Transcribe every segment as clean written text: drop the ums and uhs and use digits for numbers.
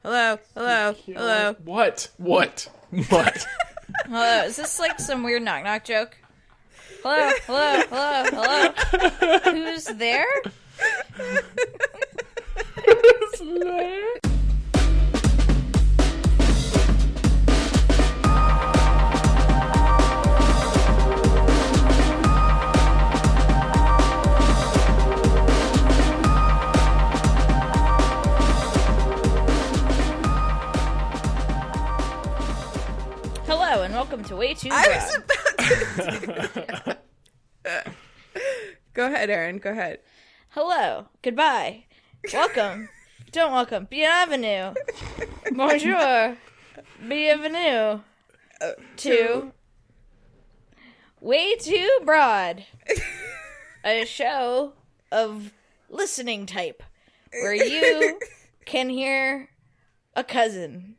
Hello, hello, hello. What? Hello, is this like some weird knock-knock joke? Hello, hello, hello, hello? Who's there? Who's there? Hello, and welcome to Way Too I Broad. was about to do Go ahead, Erin, go ahead. Hello, goodbye, welcome, don't welcome, bienvenue, bonjour, bienvenue to Way Too Broad, a show of listening type where you can hear a cousin.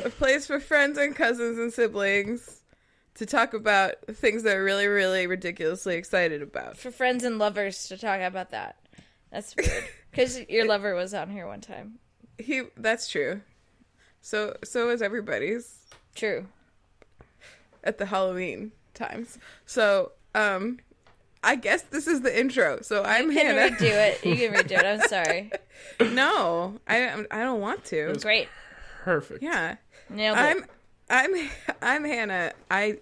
A place for friends and cousins and siblings to talk about things they're really, really ridiculously excited about. For friends and lovers to talk about that. That's weird. Because your lover was on here one time. That's true. So is everybody's. True. At the Halloween times. So, I guess this is the intro. So I'm Hannah. You can redo it. I'm sorry. No, I don't want to. Great. Perfect. Yeah. Nailed it. I'm Hannah. I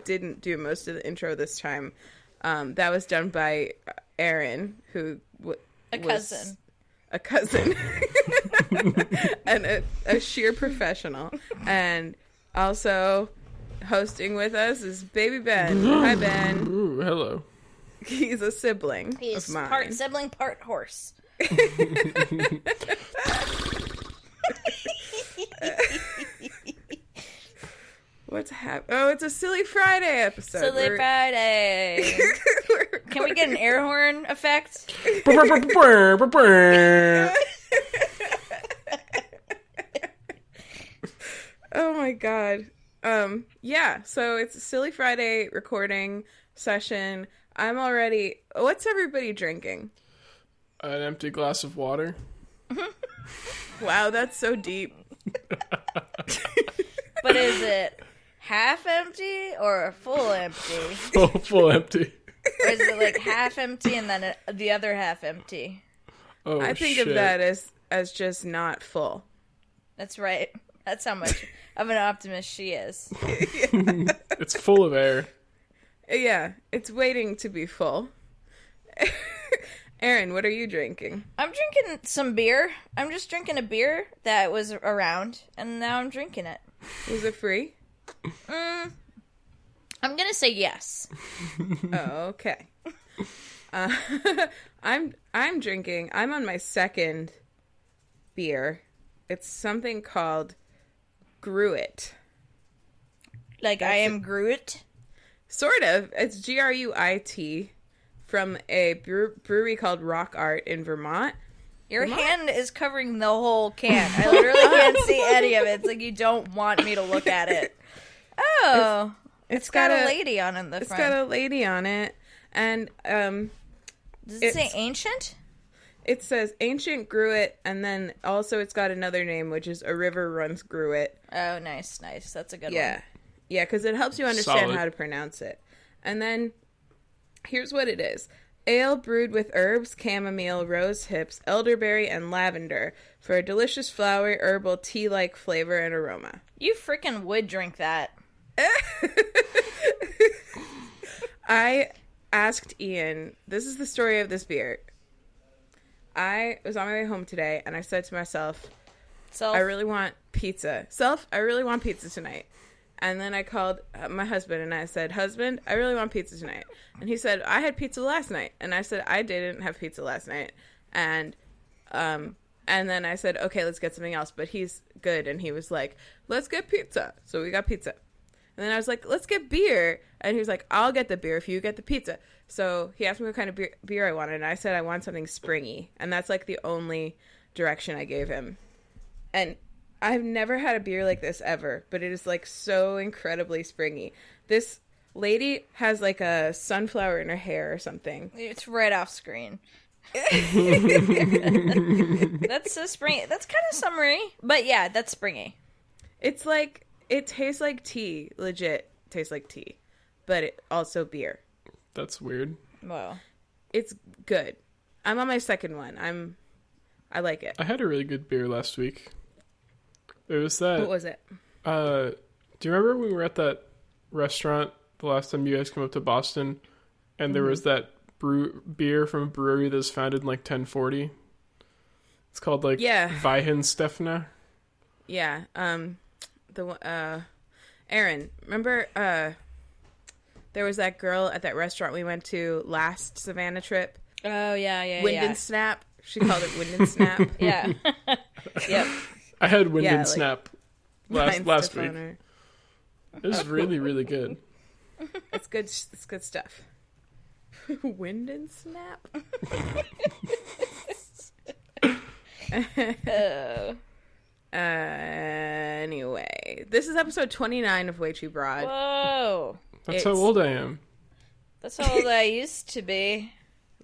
didn't do most of the intro this time. That was done by Erin, who was a cousin, and a sheer professional. And also hosting with us is Baby Ben. Hi, Ben. Ooh, hello. He's a sibling He's of mine. part sibling, part horse. What's happening? Oh, it's a Silly Friday episode. Silly Friday. Can we get an air horn effect? Oh my god. Yeah, so it's a Silly Friday recording session. What's everybody drinking? An empty glass of water. Wow, that's so deep. But is it half empty or full empty? Full empty. Or is it like half empty and then the other half empty? Oh, I think shit. of that as just not full. That's right. That's how much of an optimist she is. It's full of air. Yeah, it's waiting to be full. Erin, what are you drinking? I'm drinking some beer. I'm just drinking a beer that was around, and now I'm drinking it. Was it free? I'm gonna say yes. Oh, okay. I'm drinking. I'm on my second beer. It's something called Gruit. Like I am Groot. Sort of. It's Gruit from a brewery called Rock Art in Vermont. Your hand is covering the whole can. I literally can't see any of it. It's like you don't want me to look at it. Oh, it's got a lady on it in the front. It's got a lady on it, and does it say ancient? It says Ancient Gruit, and then also it's got another name, which is A River Runs Gruit. Oh, nice. That's a good one. Yeah, because it helps you understand Solid. how to pronounce it. And then, here's what it is. Ale brewed with herbs, chamomile, rose hips, elderberry, and lavender for a delicious flowery, herbal, tea-like flavor and aroma. You freaking would drink that. I asked Ian, this is the story of this beer. I was on my way home today, and I said to myself, I really want pizza. I really want pizza tonight. And then I called my husband, and I said, husband, I really want pizza tonight. And he said, I had pizza last night. And I said, I didn't have pizza last night. And then I said, okay, let's get something else. But he's good, and he was like, let's get pizza. So we got pizza. And then I was like, let's get beer. And he was like, I'll get the beer if you get the pizza. So he asked me what kind of beer I wanted. And I said, I want something springy. And that's like the only direction I gave him. And I've never had a beer like this ever, but it is like so incredibly springy. This lady has like a sunflower in her hair or something. It's right off screen. That's so springy. That's kind of summery, but yeah, that's springy. It's like, it tastes like tea. Legit tastes like tea. But it also beer. That's weird. Whoa. It's good. I'm on my second one. I like it. I had a really good beer last week. It was that. What was it? Do you remember when we were at that restaurant the last time you guys came up to Boston, and there was that beer from a brewery that was founded in like 1040? It's called like Weihenstephaner. Yeah. Erin, remember there was that girl at that restaurant we went to last Savannah trip? Oh, yeah. Wind and Snap. She called it Wind and Snap. Yeah. Yep. I had Wind and Snap last week. It was really, really good. It's good. It's good stuff. Wind and Snap. Anyway, this is episode 29 of Way Too Broad. Whoa. That's how old I am. That's how old I used to be.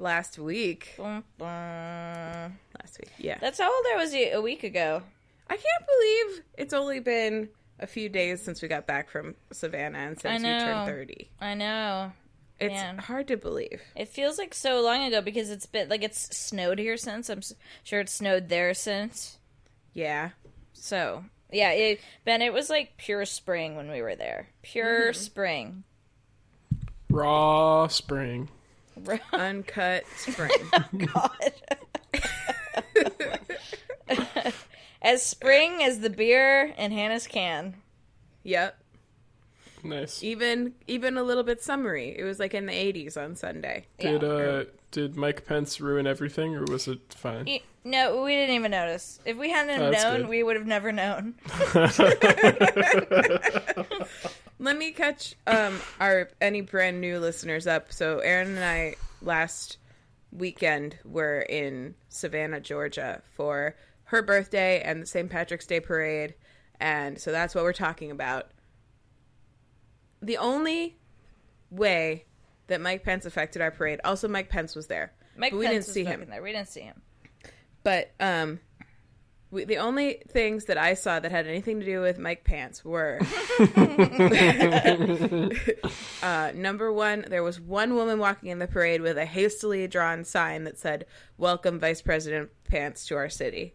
Last week. Yeah. That's how old I was a week ago. I can't believe it's only been a few days since we got back from Savannah and since you turned 30. I know. It's hard to believe. It feels like so long ago because it's been, like, it's snowed here since. I'm sure it snowed there since. Yeah. So, yeah, Ben, it was like pure spring when we were there. Pure spring. Raw spring. Uncut spring. God. As spring as the beer in Hannah's can. Yep. Nice. Even a little bit summery. It was like in the 80s on Sunday. Did Mike Pence ruin everything, or was it fine? No, we didn't even notice. If we hadn't known, we would have never known. Let me catch any brand new listeners up. So Erin and I last weekend were in Savannah, Georgia for her birthday and the St. Patrick's Day parade, and so that's what we're talking about. The only way that Mike Pence affected our parade, also Mike Pence was there, but we didn't see him. There. We didn't see him. But the only things that I saw that had anything to do with Mike Pence were number one, there was one woman walking in the parade with a hastily drawn sign that said, "Welcome Vice President Pence to our city."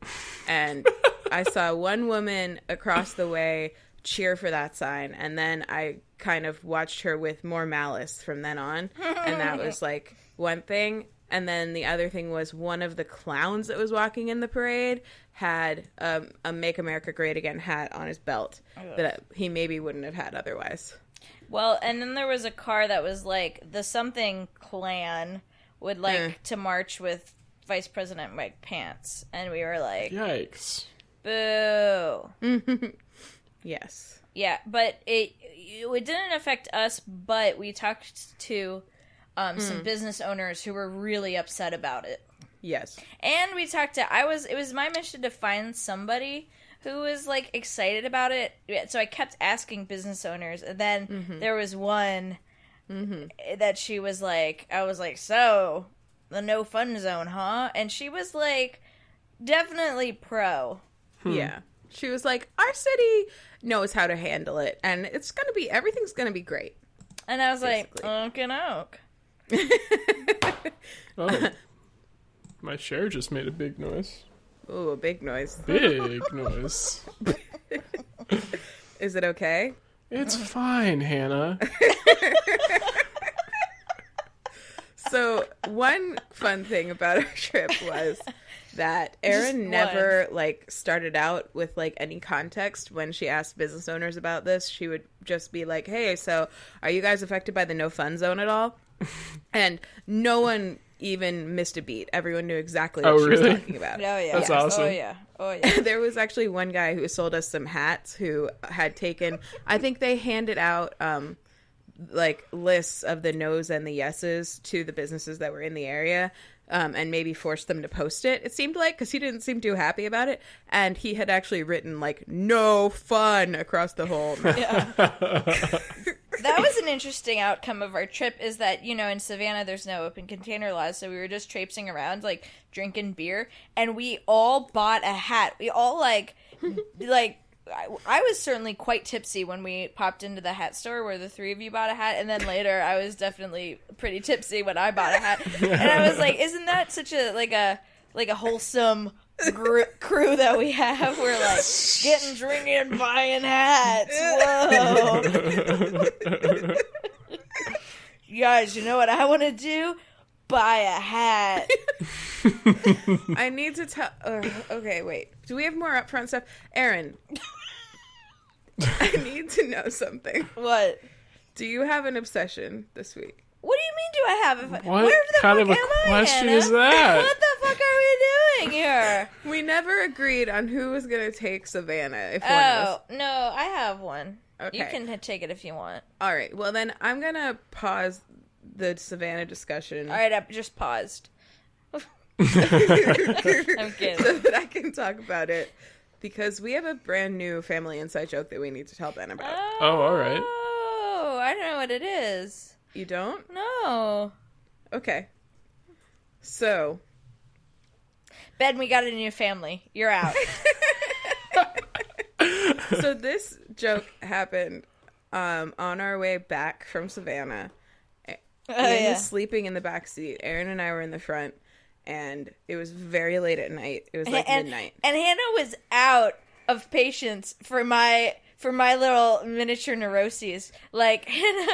And I saw one woman across the way cheer for that sign, and then I kind of watched her with more malice from then on, and that was like one thing. And then the other thing was one of the clowns that was walking in the parade had a Make America Great Again hat on his belt that he maybe wouldn't have had otherwise. Well, and then there was a car that was like the something clan would like to march with Vice President Mike Pence. And we were like, yikes. Boo. Yes. Yeah, but it didn't affect us, but we talked to some business owners who were really upset about it. Yes. And we talked to, it was my mission to find somebody who was, like, excited about it. So I kept asking business owners, and then there was one that she was like, I was like, so, the no fun zone, huh? And she was like, definitely pro. Yeah. She was like, our city knows how to handle it, and everything's gonna be great. And I was basically like, oak. Oh, my chair just made a big noise. Ooh, a big noise. Big noise. Is it okay? It's fine, Hannah. So, one fun thing about our trip was that Erin never, like, started out with, like, any context when she asked business owners about this. She would just be like, hey, so are you guys affected by the no fun zone at all? And no one even missed a beat. Everyone knew exactly what she was talking about. Oh, yeah. That's awesome. Oh, yeah. There was actually one guy who sold us some hats who had taken, I think they handed out, like, lists of the no's and the yeses to the businesses that were in the area, and maybe forced them to post it seemed like, because he didn't seem too happy about it, and he had actually written, like, no fun across the whole map. That was an interesting outcome of our trip, is that, you know, in Savannah there's no open container laws, so we were just traipsing around, like, drinking beer, and we all bought a hat. We all, like, I was certainly quite tipsy when we popped into the hat store where the three of you bought a hat, and then later I was definitely pretty tipsy when I bought a hat. And I was like, isn't that such a wholesome crew that we have? We're like, getting drinking and buying hats. Whoa. You guys, you know what I want to do? Buy a hat. I need to tell... okay, wait. Do we have more upfront stuff? Erin, I need to know something. What? Do you have an obsession this week? What do you mean, do I have? What Where the kind fuck of a am I, question Hannah? is that? What the fuck are we doing here? We never agreed on who was going to take Savannah. If one of us... No, I have one. Okay. You can take it if you want. All right. Well, then I'm going to pause the Savannah discussion. All right, I just paused. I'm kidding. So that I can talk about it. Because we have a brand new family inside joke that we need to tell Ben about. Oh, all right. Oh, I don't know what it is. You don't? No. Okay. So... Ben, we got a new family. You're out. So this joke happened on our way back from Savannah. Ian was sleeping in the back seat. Erin and I were in the front, and it was very late at night. It was like midnight. And Hannah was out of patience for my little miniature neuroses. Like, Hannah...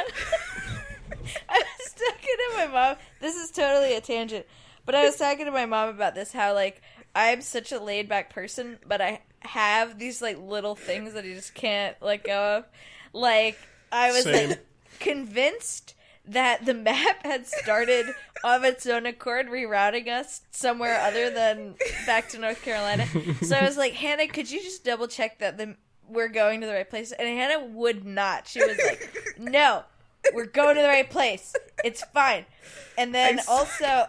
I was talking to my mom. This is totally a tangent. But I was talking to my mom about this, how, like, I'm such a laid-back person, but I have these, like, little things that I just can't let go of. Like, I was convinced that the map had started of its own accord rerouting us somewhere other than back to North Carolina. So I was like, Hannah, could you just double-check that we're going to the right place? And Hannah would not. She was like, no, we're going to the right place. It's fine. And then also...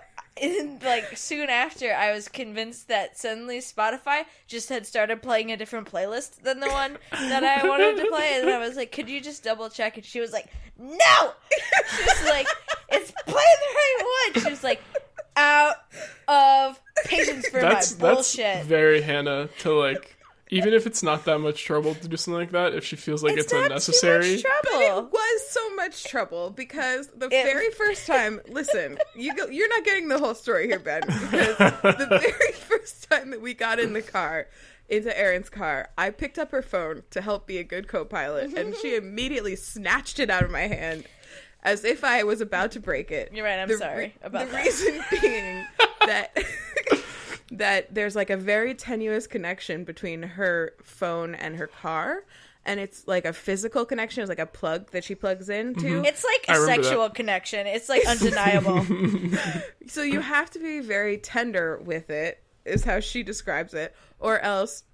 like, soon after, I was convinced that suddenly Spotify just had started playing a different playlist than the one that I wanted to play, and I was like, could you just double check? And she was like, no! She was like, it's playing the right one! She was like, out of patience for my bullshit. That's very Hannah to, like... Even if it's not that much trouble to do something like that, if she feels like it's unnecessary. Too much trouble. But it was so much trouble because the very first time, listen, you're not getting the whole story here, Ben, because the very first time that we got in the car, into Erin's car, I picked up her phone to help be a good co-pilot, and she immediately snatched it out of my hand as if I was about to break it. You're right, I'm sorry about that. The reason being that there's like a very tenuous connection between her phone and her car, and it's like a physical connection. It's like a plug that she plugs into. Mm-hmm. It's like a sexual connection. It's like undeniable. So you have to be very tender with it, is how she describes it, or else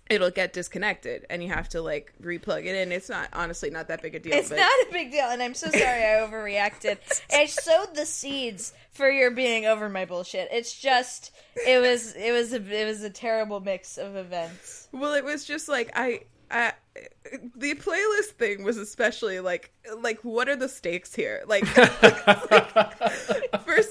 it'll get disconnected and you have to like replug it in. It's honestly not that big a deal. It's not a big deal, and I'm so sorry I overreacted. I sowed the seeds for your being over my bullshit. It's just it was a terrible mix of events. Well, it was just like the playlist thing was especially like what are the stakes here? Like first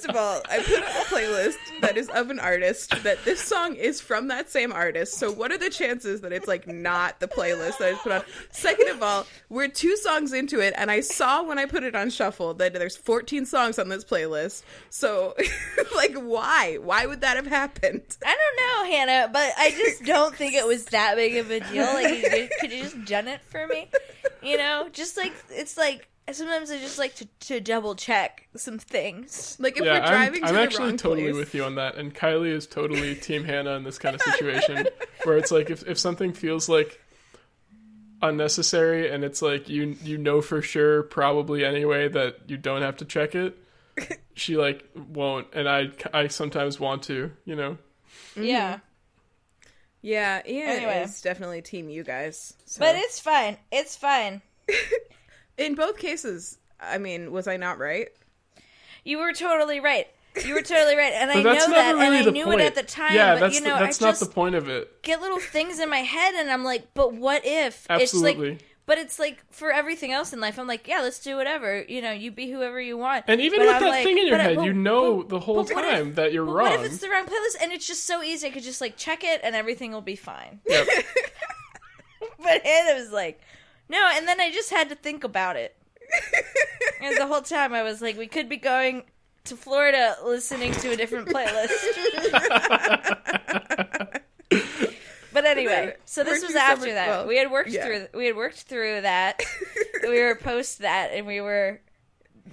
of all, I put up a playlist that is of an artist that this song is from that same artist. So what are the chances that it's like not the playlist that I put on? Second of all, we're 2 songs into it, and I saw when I put it on shuffle that there's 14 songs on this playlist. So like why would that have happened? I don't know, Hannah, but I just don't think it was that big of a deal. Like, could you just done it for me? You know, just like it's like sometimes I just like to double check some things. Like if we're driving to the wrong place. I'm actually totally with you on that, and Kylie is totally Team Hannah in this kind of situation, where it's like if something feels like unnecessary and it's like you know for sure probably anyway that you don't have to check it, she like won't, and I sometimes want to, you know. Yeah. Yeah, Ian is definitely team you guys. So. But it's fine. It's fine. In both cases, I mean, was I not right? You were totally right. You were totally right. And I know that's that, really and the I knew point. it at the time. Yeah, but, that's not the point of it. Get little things in my head, and I'm like, but what if? Absolutely. It's like, But it's like, for everything else in life, I'm like, yeah, let's do whatever. You know, you be whoever you want. And even but with I'm that like, thing in your head, but you know the whole time that you're wrong. What if it's the wrong playlist? And it's just so easy. I could just, like, check it and everything will be fine. Yep. But Hannah was like, no. And then I just had to think about it. And the whole time I was like, we could be going to Florida listening to a different playlist. But anyway, so this was after that. Well, we had worked through that. We were post that, and we were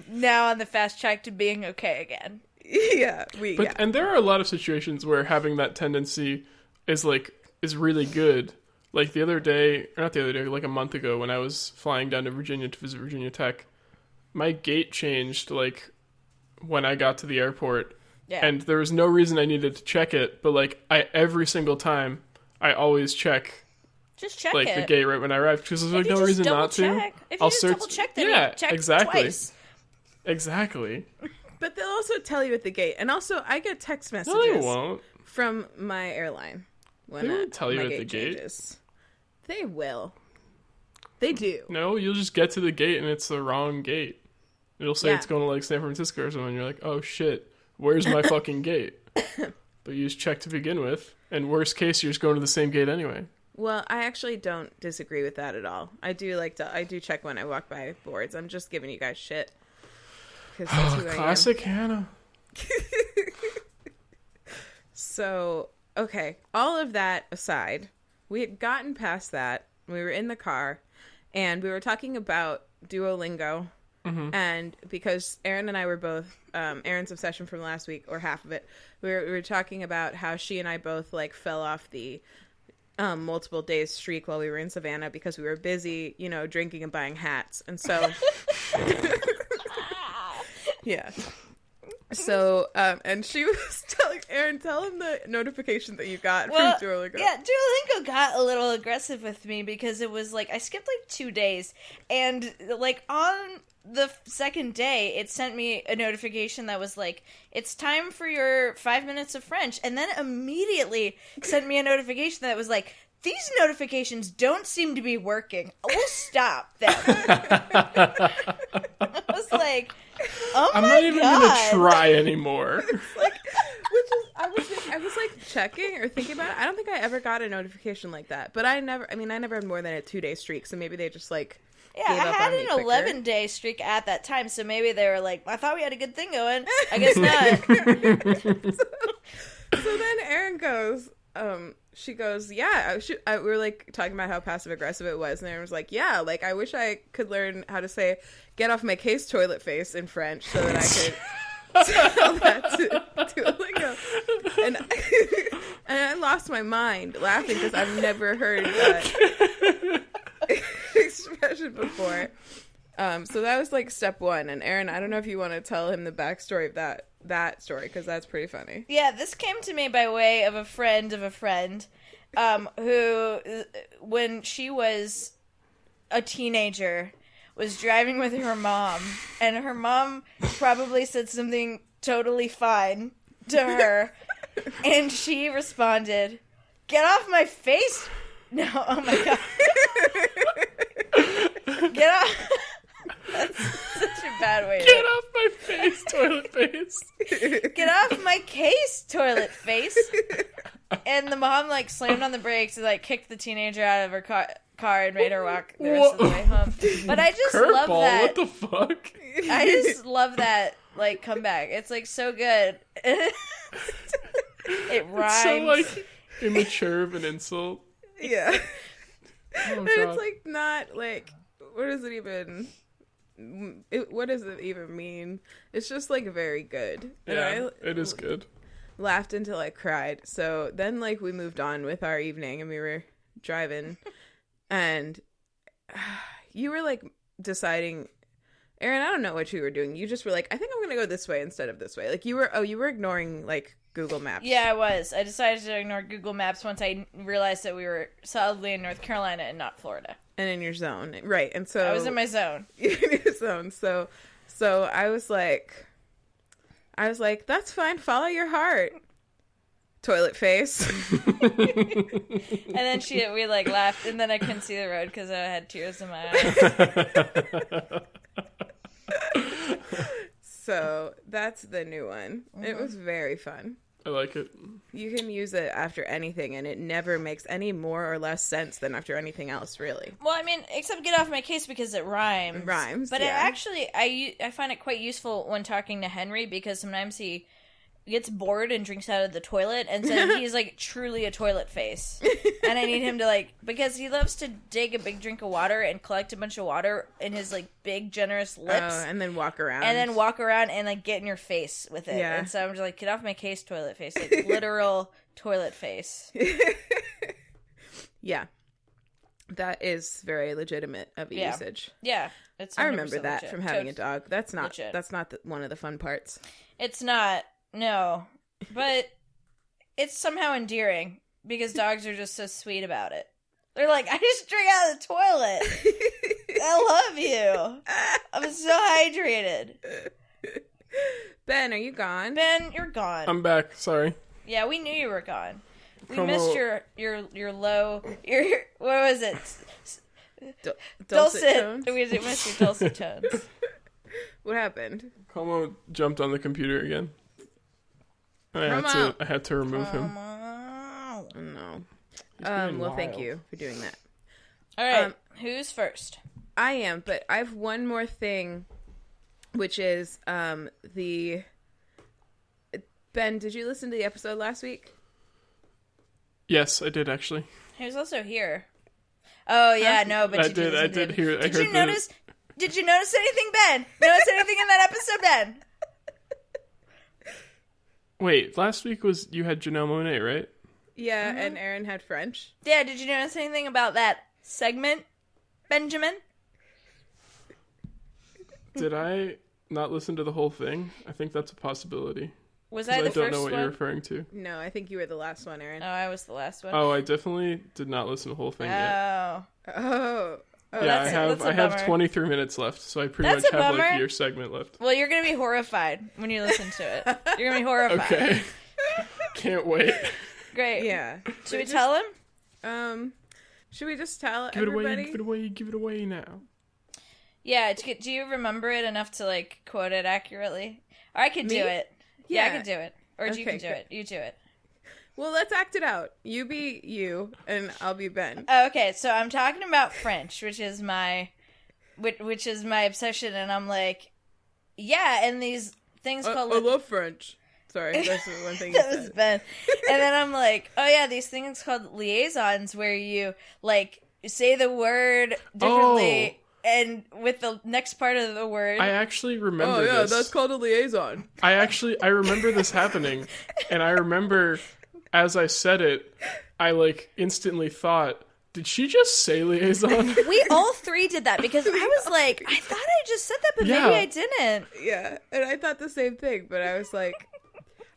now on the fast track to being okay again. Yeah, and there are a lot of situations where having that tendency is really good. Like like a month ago when I was flying down to Virginia to visit Virginia Tech, my gate changed like when I got to the airport. Yeah. And there was no reason I needed to check it, but like every single time I always check the gate right when I arrive because there's like no reason not to. If you just double check, then you check exactly. Twice. Exactly. But they'll also tell you at the gate, and also I get text messages no, they won't. from my airline when they won't tell you at the gate. Changes. They will. They do. No, you'll just get to the gate and it's the wrong gate. It'll say it's going to like San Francisco or something. And you're like, oh shit, where's my fucking gate? But you just check to begin with. And worst case, you're just going to the same gate anyway. Well, I actually don't disagree with that at all. I do check when I walk by boards. I'm just giving you guys shit. Classic Hannah. So, okay. All of that aside, we had gotten past that. We were in the car and we were talking about Duolingo. Mm-hmm. And because Erin and I were both Erin's obsession from last week, or half of it, we were talking about how she and I both like fell off the multiple days streak while we were in Savannah because we were busy, drinking and buying hats. And so yeah. So and she was telling Erin, tell him the notification that you got from Duolingo. Yeah, Duolingo got a little aggressive with me because it was like I skipped like 2 days, and like on the second day it sent me a notification that was like, it's time for your 5 minutes of French, and then immediately sent me a notification that was like, these notifications don't seem to be working. We'll stop them. I was like, oh my God. I'm not even gonna try anymore. I was like checking or thinking about it. I don't think I ever got a notification like that. But I never had more than a 2-day streak, so maybe they just like I had an 11-day streak at that time, so maybe they were like, I thought we had a good thing going. I guess not. So then Erin goes, she goes, yeah, we were like talking about how passive aggressive it was, and Erin was like, yeah, like I wish I could learn how to say "get off my case, toilet face" in French so that I could tell that to Duolingo. And I lost my mind laughing because I've never heard that expression before. So that was like step one. And Erin, I don't know if you want to tell him the backstory of that story, because that's pretty funny. Yeah, this came to me by way of a friend who, when she was a teenager, was driving with her mom, and her mom probably said something totally fine to her, and she responded, "Get off my face!" No, oh my God. Get off. That's such a bad way. Get off my face, toilet face. Get off my case, toilet face. And the mom like slammed on the brakes and like kicked the teenager out of her car and made her walk the rest of the way home. But I just love that. What the fuck? I just love that like comeback. It's like so good. It rhymes. It's so like immature of an insult. Yeah. Oh, and it's like not like, what does it even mean? It's just like very good. Yeah, it is good. Laughed until I cried. So then like we moved on with our evening and we were driving and you were like deciding, Erin, I don't know what you were doing. You just were like, I think I'm going to go this way instead of this way. Like you were ignoring like Google Maps. Yeah, I was. I decided to ignore Google Maps once I realized that we were solidly in North Carolina and not Florida. And in your zone. Right. And so I was in my zone. In your zone. So I was like, that's fine. Follow your heart. toilet face. And then we like laughed, and then I couldn't see the road because I had tears in my eyes. So that's the new one. Mm-hmm. It was very fun. I like it. You can use it after anything, and it never makes any more or less sense than after anything else, really. Well, I mean, except get off my case because it rhymes. It rhymes, but yeah. It actually, I find it quite useful when talking to Henry because sometimes he gets bored and drinks out of the toilet, and so he's like truly a toilet face. And I need him to like, because he loves to take a big drink of water and collect a bunch of water in his like big generous lips, and then walk around and like get in your face with it. Yeah. And so I'm just like, get off my case, toilet face, like literal toilet face. Yeah, that is very legitimate of a usage. Yeah, I remember that from having a dog. That's not one of the fun parts. It's not. No, but it's somehow endearing because dogs are just so sweet about it. They're like, I just drank out of the toilet. I love you. I'm so hydrated. Ben, are you gone? Ben, you're gone. I'm back. Sorry. Yeah, we knew you were gone. We missed your low. What was it? Dulcet tones? We missed your dulcet tones. What happened? Como jumped on the computer again. I had to remove him. No. Well, thank you for doing that. All right. Who's first? I am, but I have one more thing, which is the... Ben, did you listen to the episode last week? Yes, I did, actually. He was also here. Oh, yeah, no, but I did hear. Did you notice anything, Ben? Notice anything in that episode, Ben? Wait, last week you had Janelle Monáe, right? Yeah, mm-hmm. And Erin had French. Yeah, did you notice anything about that segment, Benjamin? Did I not listen to the whole thing? I think that's a possibility. Was I the first one? I don't know what you're referring to. No, I think you were the last one, Erin. Oh, I was the last one. Oh, I definitely did not listen to the whole thing yet. Oh, yeah, I have 23 minutes left, so I pretty much have like your segment left. Well, you're gonna be horrified when you listen to it. You're gonna be horrified. Okay. Can't wait. Great. Yeah. Should we tell him? Should we just tell everybody? Give it away now. Yeah. Do you remember it enough to like quote it accurately? Or I could do it. Yeah, I could do it. Or you can do it. You do it. Well, let's act it out. You be you, and I'll be Ben. Okay, so I'm talking about French, which is my obsession, and I'm like, yeah, and these things called... I love French. Sorry, that's the one thing you that said. was Ben. And then I'm like, oh yeah, these things called liaisons, where you, like, say the word differently... And with the next part of the word... I actually remember this. That's called a liaison. I remember this happening. And I remember, as I said it, I, like, instantly thought, did she just say liaison? We all three did that, because I was like, I thought I just said that, but maybe I didn't. Yeah, and I thought the same thing, but I was like...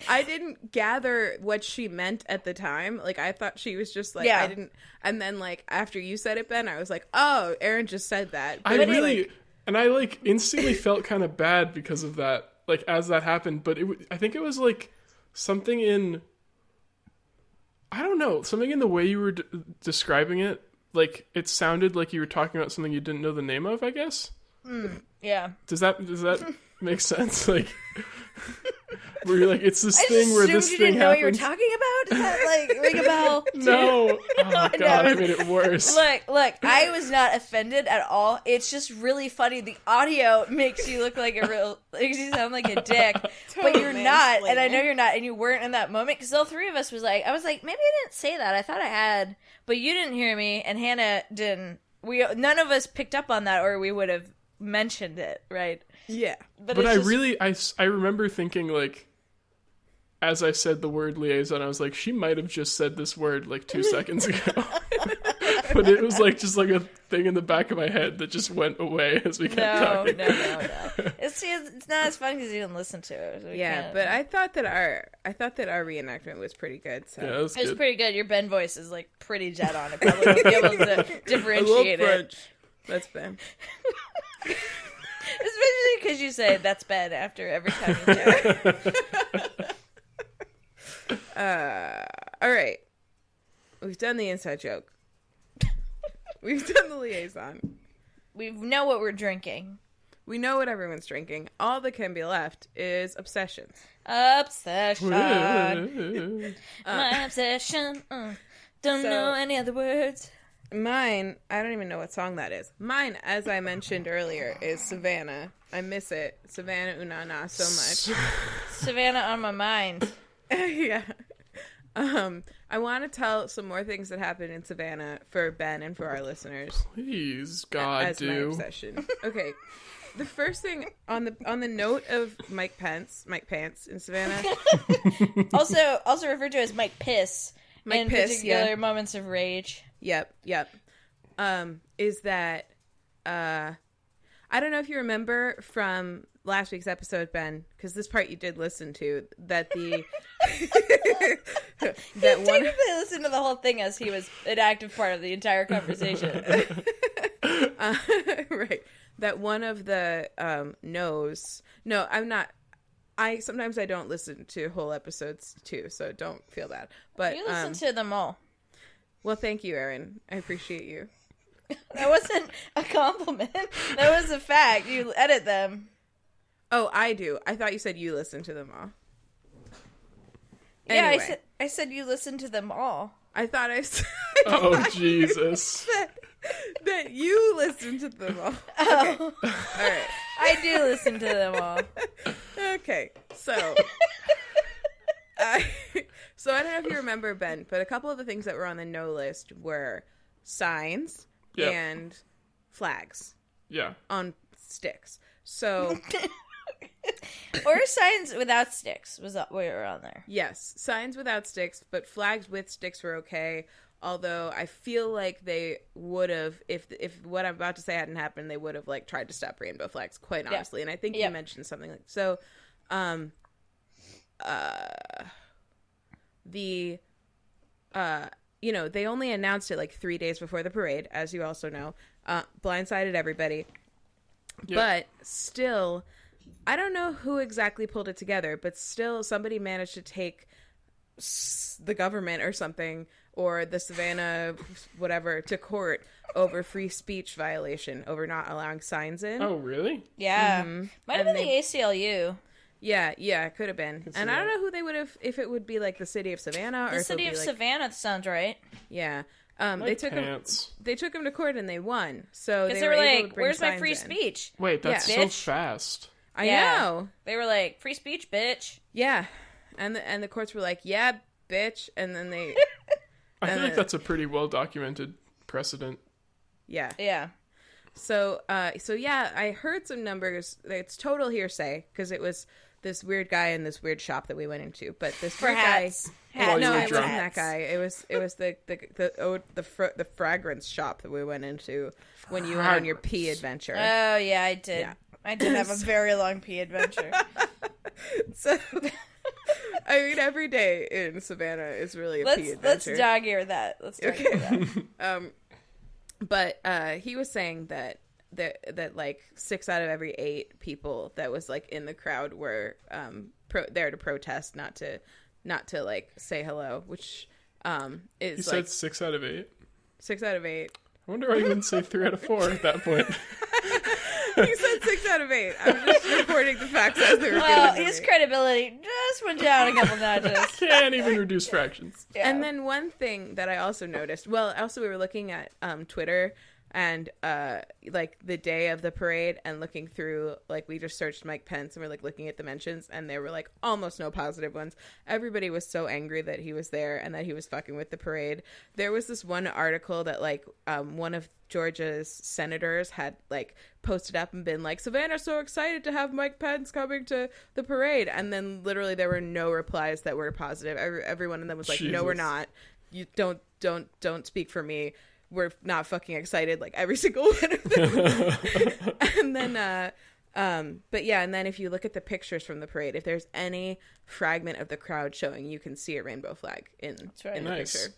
I didn't gather what she meant at the time. Like, I thought she was just like, I didn't. And then, like, after you said it, Ben, I was like, oh, Erin just said that. But I instantly felt kind of bad because of that, like, as that happened. But I think it was, like, something in, I don't know, something in the way you were describing it. Like, it sounded like you were talking about something you didn't know the name of, I guess. Yeah. Does that make sense? Like... Where you're like, it's this thing where this thing happens. You didn't know what you were talking about? Does that, like, ring a bell? No. Oh, God, I made it worse. Look, I was not offended at all. It's just really funny. The audio makes you look like makes you sound like a dick. But you're not, and I know you're not, and you weren't in that moment, because all three of us I was like, maybe I didn't say that. I thought I had, but you didn't hear me, and Hannah didn't. None of us picked up on that, or we would have mentioned it, right? Yeah. But I remember thinking, like, as I said the word liaison, I was like, she might have just said this word like 2 seconds ago. But it was like just like a thing in the back of my head that just went away as we kept talking. No. It's not as fun because you didn't listen to it. So but I thought that our reenactment was pretty good. So. Yeah, it was pretty good. Your Ben voice is like pretty dead on. It probably won't be able to differentiate I love French. That's Ben. Especially because you say that's Ben after every time you do it. All right. We've done the inside joke. We've done the liaison. We know what we're drinking. We know what everyone's drinking. All that can be left is obsessions. Obsession. My obsession. Don't know any other words. Mine, I don't even know what song that is. Mine, as I mentioned earlier, is Savannah. I miss it. Savannah Unana so much. Savannah on my mind. Yeah. I want to tell some more things that happened in Savannah for Ben and for our listeners. Please, God, as my obsession. Okay. The first thing on the note of Mike Pence in Savannah. also referred to as Mike Piss. In particular moments of rage. Yep. Is that I don't know if you remember from last week's episode, Ben, because this part you did listen to, that the that he technically listened to the whole thing as he was an active part of the entire conversation. Right. That one of the knows. No, I'm not. Sometimes I don't listen to whole episodes too, so don't feel bad. But you listen to them all. Well, thank you, Erin. I appreciate you. That wasn't a compliment. That was a fact. You edit them. Oh, I do. I thought you said you listen to them all. Anyway. Yeah, I said you listen to them all. I thought I said. Oh, Jesus. That you listen to them all. Oh. Okay. All right. I do listen to them all. Okay. So. So I don't know if you remember, Ben, but a couple of the things that were on the no list were signs and flags. Yeah. On sticks. So. Or signs without sticks was what we were on there. Yes, signs without sticks, but flags with sticks were okay. Although I feel like they would have, if what I'm about to say hadn't happened, they would have like tried to stop rainbow flags. Quite honestly, and I think you mentioned something like so. They only announced it like 3 days before the parade, as you also know. Blindsided everybody, but still. I don't know who exactly pulled it together, but still somebody managed to take the government or something, or the Savannah whatever, to court over free speech violation, over not allowing signs in. Oh, really? Yeah. Might have been the ACLU. Yeah, it could have been. And I don't know who they would have, if it would be like the city of Savannah or the city of Savannah sounds right. Yeah. They took him to court and they won. So they were like, "Where's my free speech?" Wait, that's so fast. I know. They were like, "Free speech, bitch." Yeah. And the courts were like, "Yeah, bitch." And then they I feel like that's a pretty well documented precedent. Yeah. Yeah. So yeah, I heard some numbers. It's total hearsay because it was this weird guy in this weird shop that we went into. But this weird guy, no, it wasn't that guy. It was the fragrance shop that we went into when you went on your pee adventure. Oh yeah, I did. Yeah. I did have a very long pee adventure. So, I mean, every day in Savannah is really a pee adventure. Let's dog ear that. But he was saying that like 6 out of every 8 people that was like in the crowd were there to protest, not to like say hello, which is. You said 6 out of 8. 6 out of 8. I wonder why you wouldn't say 3 out of 4 at that point. He said 6 out of 8. I'm just reporting the facts as they were given. Well, his credibility just went down a couple notches. Can't even reduce fractions. Yeah. And then one thing that I also noticed, we were looking at Twitter and like the day of the parade and looking through, like we just searched Mike Pence and we're like looking at the mentions and there were like almost no positive ones. Everybody was so angry that he was there and that he was fucking with the parade. There was this one article that like one of Georgia's senators had like posted up and been like, Savannah's so excited to have Mike Pence coming to the parade, and then literally there were no replies that were positive. Every one of them was like, Jesus. No, we're not. You don't speak for me. We're not fucking excited. Like every single one of them. And then but yeah, and then if you look at the pictures from the parade, if there's any fragment of the crowd showing, you can see a rainbow flag in the picture.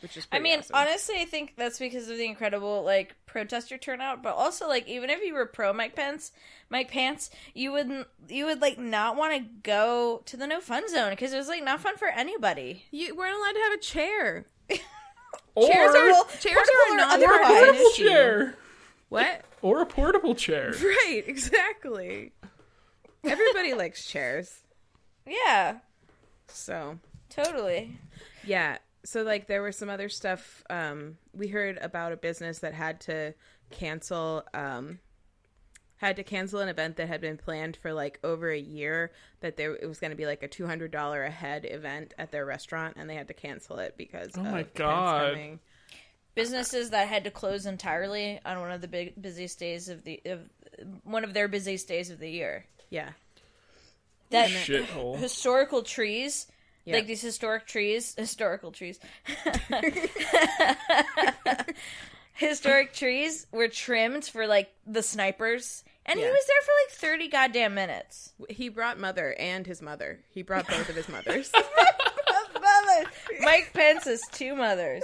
which is I mean, awesome. honestly, I think that's because of the incredible, like, protester turnout, but also, like, even if you were pro Mike Pence, you would, like, not want to go to the no fun zone, because it was, like, not fun for anybody. You weren't allowed to have a chair. Chairs are a non-partisan issue. Chair. What? Or a portable chair. Right, exactly. Everybody likes chairs. Yeah. So. Totally. Yeah. So, like, there was some other stuff. We heard about a business that had to cancel an event that had been planned for, like, over a year, that it was going to be, like, a $200 a head event at their restaurant, and they had to cancel it because oh my Pence God. coming. Businesses that had to close entirely on one of the busiest days of one of their busiest days of the year. Yeah. That shithole. Historical trees, Yep. like these historical trees. Historic trees were trimmed for, like, the snipers, and he was there for, like, 30 goddamn minutes. He brought mother and his mother. He brought both of his mothers. Mike Pence has two mothers.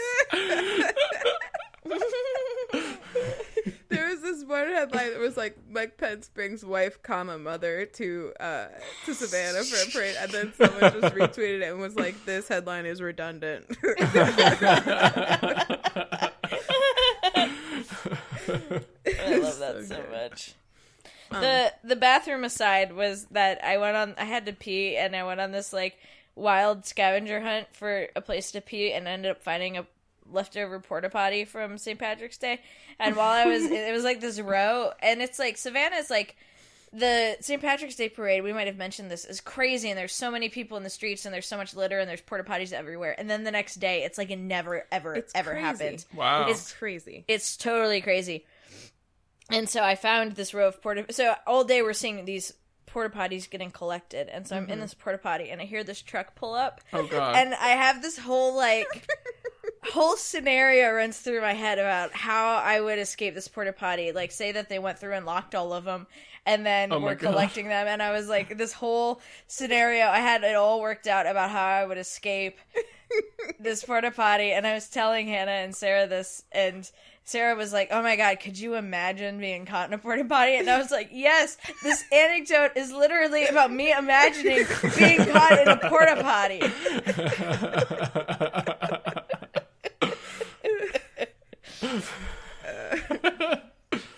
There was this one headline that was like, Mike Pence brings wife, mother to Savannah for a parade, and then someone just retweeted it and was like, this headline is redundant. I love that so much. The bathroom aside was that I had to pee, and I went on this, like, wild scavenger hunt for a place to pee, and ended up finding a leftover porta potty from St. Patrick's Day. And while it was like this row, and it's like Savannah's, like, the St. Patrick's Day parade, we might have mentioned this, is crazy, and there's so many people in the streets, and there's so much litter, and there's porta potties everywhere. And then the next day, it's like it never, ever crazy. happened. Wow. It's crazy. It's totally crazy. And so I found this row of so all day we're seeing these porta potties getting collected, and so I'm in this porta potty, and I hear this truck pull up. Oh God. And I have this whole, like, whole scenario runs through my head about how I would escape this porta potty. Like, say that they went through and locked all of them, and then Oh my we're God. collecting them, and I was like, this whole scenario, I had it all worked out about how I would escape this porta potty, and I was telling Hannah and Sarah this, and Sarah was like, oh my God, could you imagine being caught in a porta potty? And I was like, yes, this anecdote is literally about me imagining being caught in a porta potty.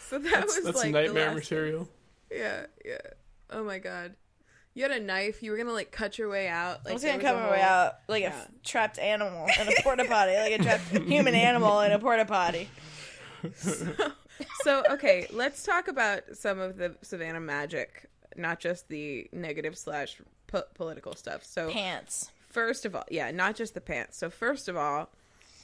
So that's like nightmare the last material. Yeah. Oh my God. You had a knife. You were gonna, like, cut your way out. Like, I was gonna cut my way out like a trapped animal in a porta potty, like a trapped human animal in a porta potty. So okay, let's talk about some of the Savannah magic, not just the negative / political stuff. So Pants. First of all, yeah, not just the pants. So first of all,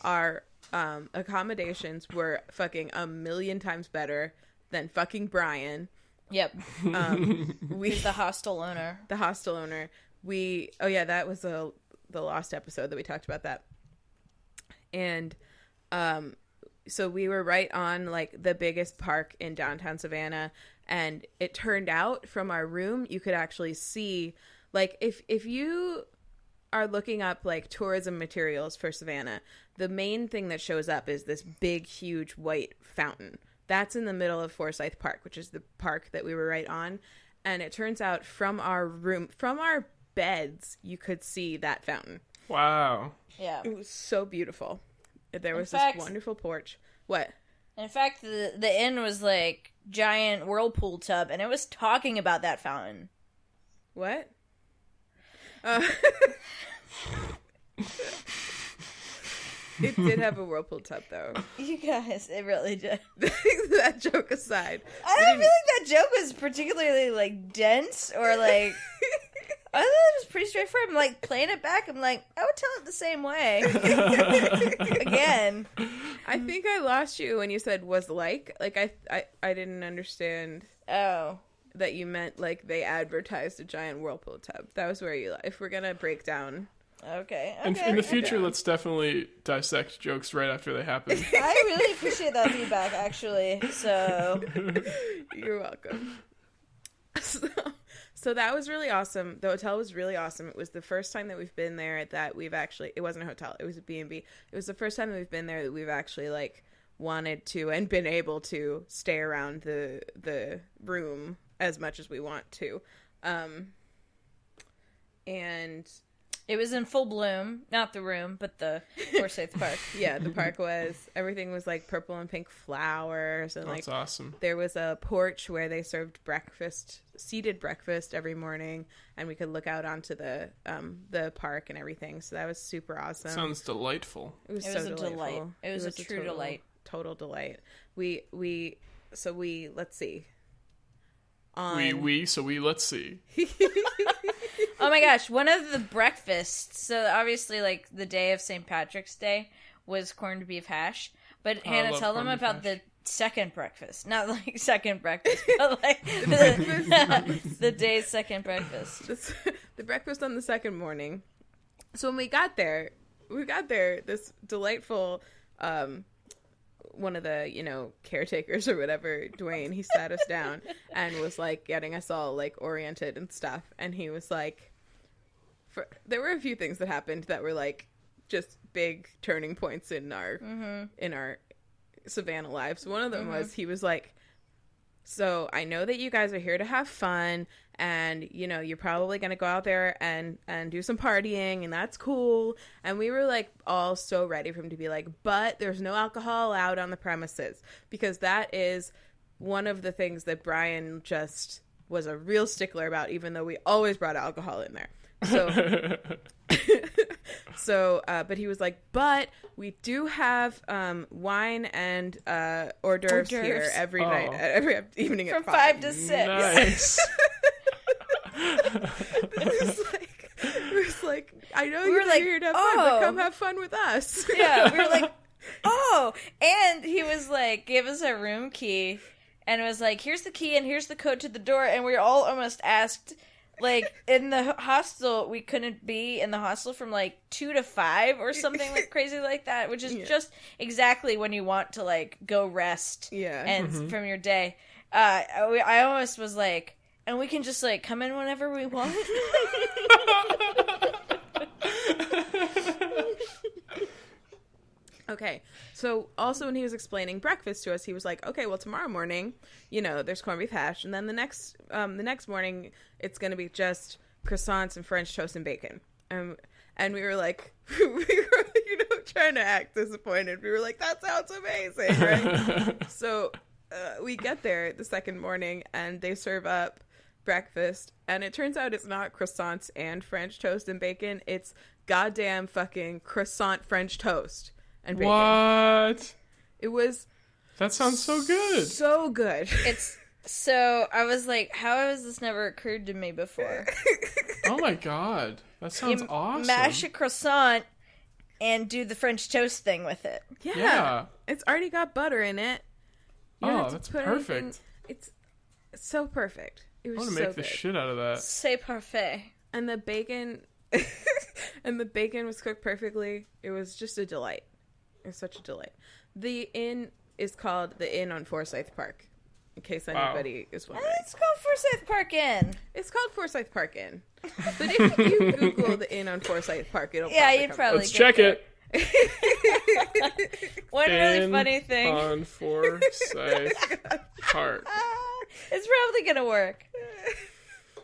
our accommodations were fucking a million times better than fucking Brian. Yep. He's the hostel owner. The hostel owner. That was the lost episode that we talked about that. And so we were right on, like, the biggest park in downtown Savannah, and it turned out from our room you could actually see, like, if you are looking up, like, tourism materials for Savannah, the main thing that shows up is this big, huge white fountain. That's in the middle of Forsyth Park, which is the park that we were right on. And it turns out from our room, from our beds, you could see that fountain. Wow. Yeah. It was so beautiful. There was this wonderful porch. What? In fact, the inn was like giant whirlpool tub, and it was talking about that fountain. What? It did have a whirlpool tub, though. You guys, it really did. That joke aside. I don't feel like that joke was particularly, like, dense or, like... I thought it was pretty straightforward. I'm, like, playing it back. I'm like, I would tell it the same way. Again. I think I lost you when you said was like. Like, I didn't understand. Oh. That you meant, like, they advertised a giant whirlpool tub. That was where you... If we're gonna break down... Okay. In the future, let's definitely dissect jokes right after they happen. I really appreciate that feedback, actually. So You're welcome. So So that was really awesome. The hotel was really awesome. It was the first time that we've been there that we've actually, it wasn't a hotel, it was a B&B. It was the first time that we've been there that we've actually like wanted to and been able to stay around the room as much as we want to. And it was in full bloom, not the room, but the Forsyth Park. Yeah, the park everything was like purple and pink flowers. And that's awesome. There was a porch where they served seated breakfast every morning, and we could look out onto the park and everything. So that was super awesome. Sounds delightful. It was a delight. It was a true delight. Total delight. We let's see. Let's see. Oh my gosh, one of the breakfasts, so obviously like the day of St. Patrick's Day was corned beef hash, but Hannah, tell them about the second breakfast. Not like second breakfast, but like the day's second breakfast. The breakfast on the second morning. So when we got there, this delightful one of the, caretakers or whatever, Dwayne, he sat us down and was like getting us all like oriented and stuff. And he was like, there were a few things that happened that were like just big turning points in our Savannah lives. One of them was, he was like, so I know that you guys are here to have fun, and you're probably gonna go out there and do some partying, and that's cool. And we were like all so ready for him to be like, but there's no alcohol allowed on the premises, because that is one of the things that Brian just was a real stickler about, even though we always brought alcohol in there. So but he was like, but we do have wine and hors d'oeuvres here every night, every evening from at 5 to 6. Nice. It was like, I know you're here to have fun, but come have fun with us. Yeah, we were like, and he was like, gave us a room key, and it was like, here's the key and here's the code to the door, and we all almost asked, like, in the hostel, we couldn't be in the hostel from like 2 to 5 or something like crazy like that, which is just exactly when you want to like go rest and from your day. I almost was like, and we can just like come in whenever we want. Okay, so also when he was explaining breakfast to us, he was like, okay, well, tomorrow morning, there's corned beef hash, and then the next morning, it's going to be just croissants and French toast and bacon. And we were like, trying to act disappointed. We were like, that sounds amazing, right? So we get there the second morning, and they serve up breakfast, and it turns out it's not croissants and French toast and bacon, it's goddamn fucking croissant French toast and bacon. What? It was... That sounds so good. So good. So I was like, how has this never occurred to me before? Oh my god. That sounds awesome. Mash a croissant and do the French toast thing with it. Yeah. It's already got butter in it. That's perfect. It's so perfect. It was I want to so make the shit out of that. C'est parfait. And the bacon... and the bacon was cooked perfectly. It was just a delight. It was such a delight. The inn is called the Inn on Forsyth Park, in case anybody is wondering. It's called Forsyth Park Inn. It's called Forsyth Park Inn. But if you Google the Inn on Forsyth Park, it'll you'd probably Let's check it. One really funny thing. On Forsyth Park. It's probably going to work.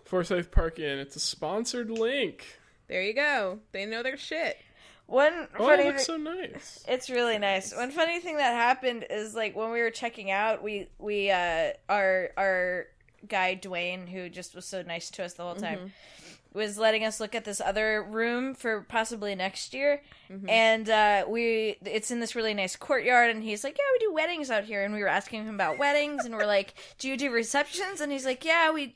Forsyth Park Inn. It's a sponsored link. There you go. They know their shit. It looks so nice. It's really nice. One funny thing that happened is, like, when we were checking out, our guy Dwayne, who just was so nice to us the whole time, was letting us look at this other room for possibly next year. And it's in this really nice courtyard, and he's like, yeah, we do weddings out here. And we were asking him about weddings, and we're like, do you do receptions? And he's like, yeah, we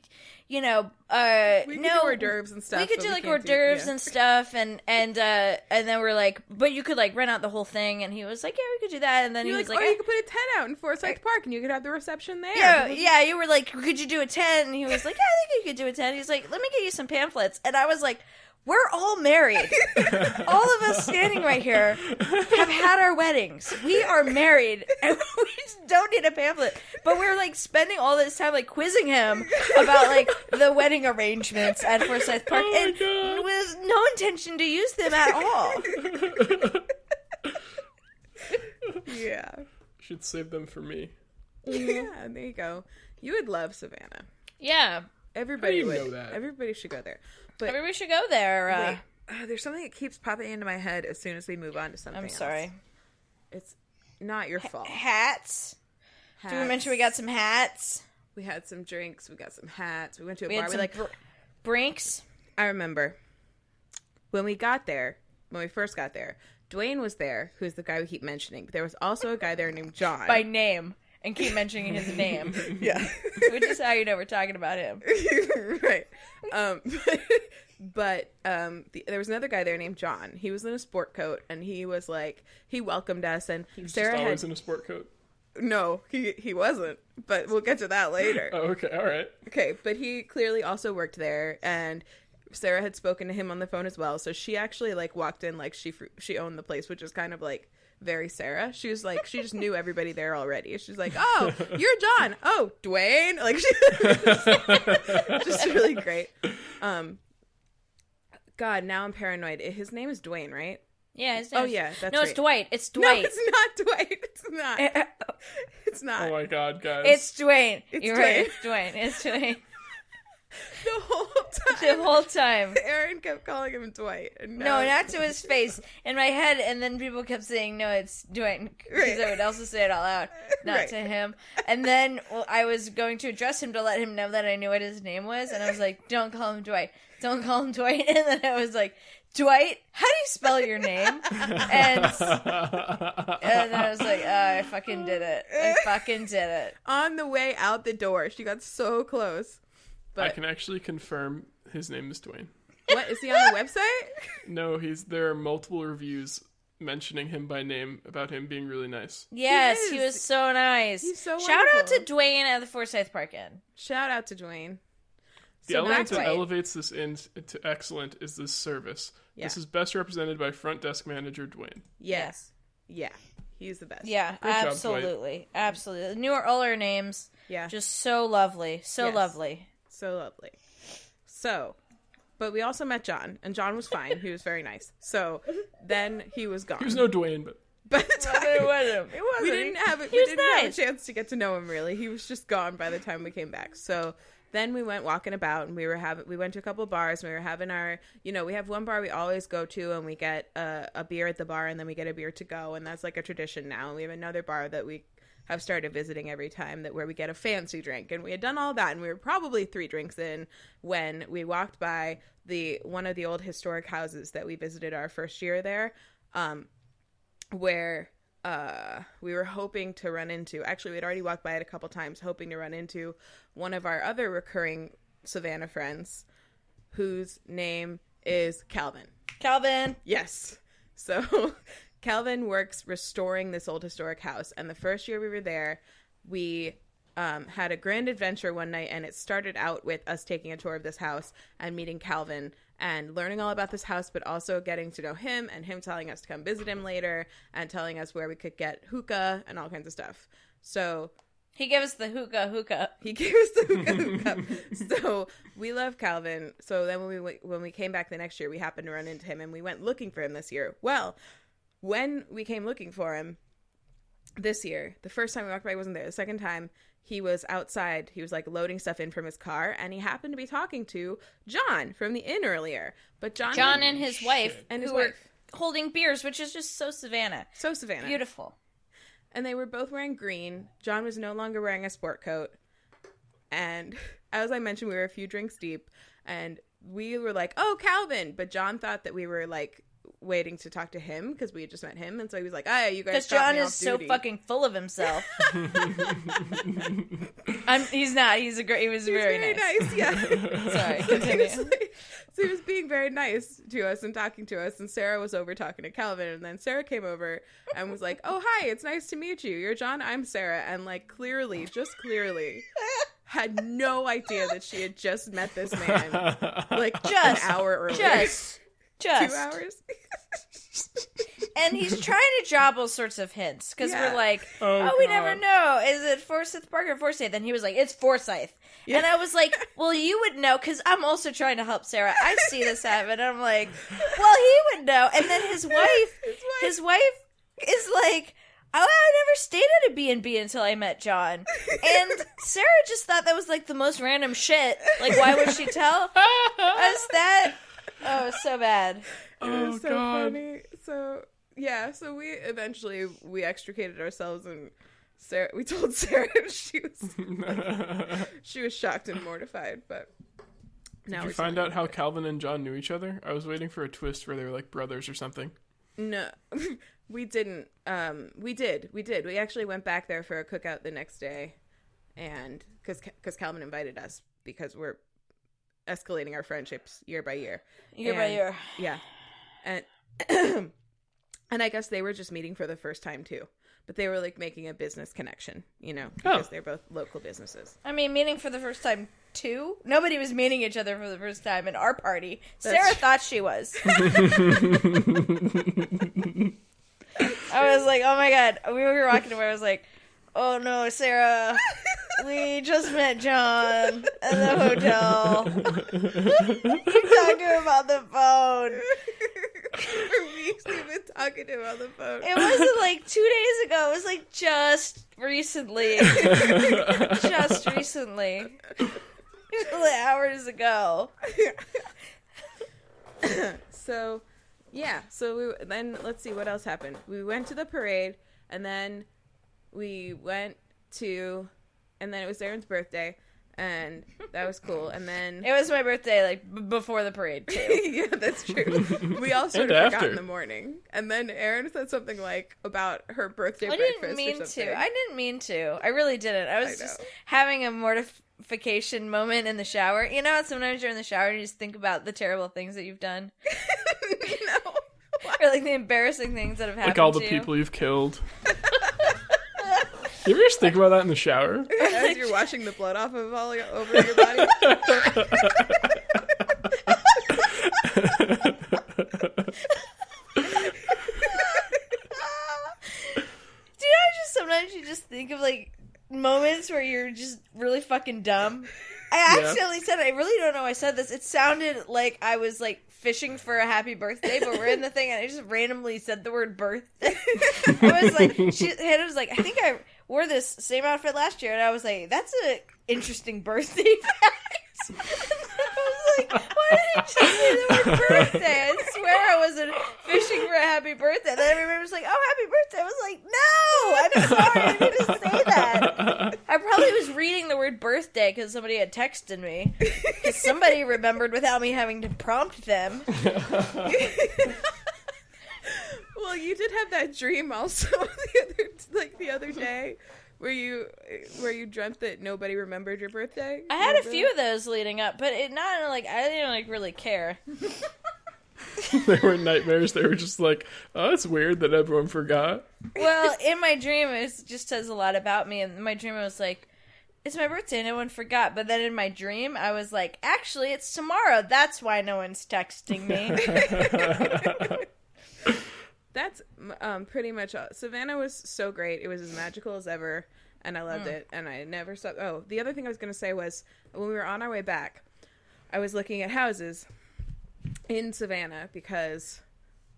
do hors d'oeuvres and stuff. We could do like hors d'oeuvres and stuff, and then we're like, but you could like rent out the whole thing. And he was like, yeah, we could do that. And then he was like, you could put a tent out in Forsyth Park, and you could have the reception there. Yeah. You were like, could you do a tent? And he was like, yeah, I think you could do a tent. He's like, let me get you some pamphlets. And I was like, We're all married. All of us standing right here have had our weddings. We are married, and we just don't need a pamphlet. But we're, like, spending all this time, like, quizzing him about, like, the wedding arrangements at Forsyth Park, and with no intention to use them at all. Yeah. Should save them for me. Yeah, there you go. You would love Savannah. Yeah. Everybody would. Know that? Everybody should go there. But Maybe we should go there. wait, there's something that keeps popping into my head as soon as we move on to something I'm sorry. else. It's not your fault. Hats. Did we mention we got some hats? We had some drinks. We got some hats. We went to a bar. Had some Brinks. I remember when we first got there, Dwayne was there, who's the guy we keep mentioning. There was also a guy there named John. By name. And keep mentioning his name. Yeah. Which is how you know we're talking about him. Right. But there was another guy there named John. He was in a sport coat, and he was like, he welcomed us, and He was Sarah just always in a sport coat. No, he wasn't, but we'll get to that later. Oh, okay, all right. Okay, but he clearly also worked there, and Sarah had spoken to him on the phone as well, so she actually, like, walked in like she owned the place, which is kind of, like, very Sarah. She was like, she just knew everybody there already. She's like, oh, you're John. Oh, Dwayne. Like, she just really great. God, now I'm paranoid. His name is Dwayne, right? Yeah, his Oh, name's... yeah, that's No, right. it's Dwight. It's Dwight. No, it's not Dwight. It's not. It's not. Oh my god, guys. It's Dwayne. It's You're Dwayne. right. It's Dwayne. It's Dwayne. The whole time. The whole time. Aaron kept calling him Dwight. And No, not to his face. In my head, and then people kept saying, no, it's Dwayne. Because I would also say it out loud, not Right. to him. And then I was going to address him to let him know that I knew what his name was. And I was like, don't call him Dwight. Don't call him Dwight. And then I was like, Dwight, how do you spell your name? And I was like, oh, I fucking did it. I fucking did it. On the way out the door, she got so close. But I can actually confirm his name is Dwayne. what is he on the website? No, there are multiple reviews mentioning him by name about him being really nice. Yes, He he is. was so nice. He's so Shout out to wonderful. Dwayne at the Forsyth Park Inn. Shout out to Dwayne. The So element that's that right. elevates this inn to excellent is this service. Yeah. This is best represented by front desk manager Dwayne. Yes. Yeah. He's the best. Yeah, Good job, absolutely. Absolutely. Knew all our names. Yeah. Just so lovely. So Yes. lovely. So lovely. So, but we also met John, and John was fine. He was very nice. So then he was gone. He was no Dwayne, but By the time It wasn't. we didn't have it. He We was didn't have a nice. chance to get to know him really. He was just gone by the time we came back. So then we went walking about, and we went to a couple of bars. And we were having our, we have one bar we always go to, and we get a beer at the bar, and then we get a beer to go, and that's like a tradition now. And we have another bar that we have started visiting every time where we get a fancy drink, and we had done all that, and we were probably 3 drinks in when we walked by one of the old historic houses that we visited our first year there, where we were hoping to run into, actually we'd already walked by it a couple times, hoping to run into one of our other recurring Savannah friends, whose name is Calvin. Calvin. Yes. So Calvin works restoring this old historic house, and the first year we were there, we had a grand adventure one night, and it started out with us taking a tour of this house and meeting Calvin and learning all about this house, but also getting to know him, and him telling us to come visit him later and telling us where we could get hookah and all kinds of stuff. So He gave us the hookah. he gave us the hookah. So we love Calvin. So then when we came back the next year, we happened to run into him, and we went looking for him this year. Well, when we came looking for him this year, the first time we walked by, he wasn't there. The second time, he was outside. He was like loading stuff in from his car, and he happened to be talking to John from the inn earlier. But John And his wife. and his who were wife. holding beers, which is just so Savannah. So Savannah. Beautiful. And they were both wearing green. John was no longer wearing a sport coat. And as I mentioned, we were a few drinks deep, and we were like, oh, Calvin. But John thought that we were like waiting to talk to him because we had just met him. And so he was like, oh, you guys Because caught John me is off so duty. fucking full of himself. He's not. He was very nice. Yeah. Sorry, So continue. he was being very nice to us and talking to us, and Sarah was over talking to Calvin, and then Sarah came over and was like, oh, hi, it's nice to meet you. You're John, I'm Sarah. And like clearly, just clearly, had no idea that she had just met this man like an hour earlier. Just 2 hours. And he's trying to drop all sorts of hints because we're like, oh we never know. Is it Forsyth Park or Forsyth? And he was like, it's Forsyth. Yeah. And I was like, well, you would know because I'm also trying to help Sarah. I see this happen. And I'm like, well, he would know. And then his wife is like, oh, I never stayed at a B&B until I met John. And Sarah just thought that was like the most random shit. Like, why would she tell us that? Oh, it was so bad. It was so funny. So yeah, so we eventually extricated ourselves, and we told Sarah she was shocked and mortified. But now did you find out how Calvin and John knew each other? I was waiting for a twist where they were like brothers or something. No, we didn't. We did. We actually went back there for a cookout the next day, and because Calvin invited us because we're escalating our friendships year by year. Yeah, and and I guess they were just meeting for the first time too. But they were like making a business connection, because they're both local businesses. I mean, meeting for the first time too? Nobody was meeting each other for the first time in our party. Sarah thought she was. I was like, oh my god. We were walking away. I was like, oh no, Sarah. We just met John at the hotel. We talked to him on the phone. For weeks we've been talking to him on the phone. It wasn't like 2 days ago. It was like just recently. Just recently. Like hours ago. So, yeah. So then let's see what else happened. We went to the parade, and then we went to... And then it was Erin's birthday, and that was cool. And then... It was my birthday, like, before the parade, too. Yeah, that's true. We all sort of forgot in the morning. And then Erin said something, like, about her birthday breakfast or something. I didn't mean to. I really didn't. I was just having a mortification moment in the shower. You know, sometimes you're in the shower and you just think about the terrible things that you've done. No. Or, like, the embarrassing things that have happened to you. Like all the people you've killed. You ever just think about that in the shower? As you're washing the blood off of all over your body? Sometimes you just think of, like, moments where you're just really fucking dumb. I accidentally said it. I really don't know why I said this. It sounded like I was, like, fishing for a happy birthday, but we're in the thing, and I just randomly said the word birthday. I was like, Hannah was like, I think I wore this same outfit last year, and I was like, that's an interesting birthday fact. And I was like, why did you just say the word birthday? I swear I wasn't fishing for a happy birthday. And then everybody was like, oh, happy birthday. I was like, no, I'm sorry, I didn't mean to say that. I probably was reading the word birthday because somebody had texted me. Because somebody remembered without me having to prompt them. Well, you did have that dream also the other day where you dreamt that nobody remembered your birthday. I had a few of those leading up, but I didn't really care. They weren't nightmares. They were just like, oh, it's weird that everyone forgot. Well, in my dream, it just says a lot about me. And in my dream, I was like, it's my birthday, no one forgot. But then in my dream, I was like, actually, it's tomorrow. That's why no one's texting me. That's pretty much all. Savannah was so great. It was as magical as ever, and I loved it. And I never stopped. Oh, the other thing I was going to say was when we were on our way back, I was looking at houses in Savannah because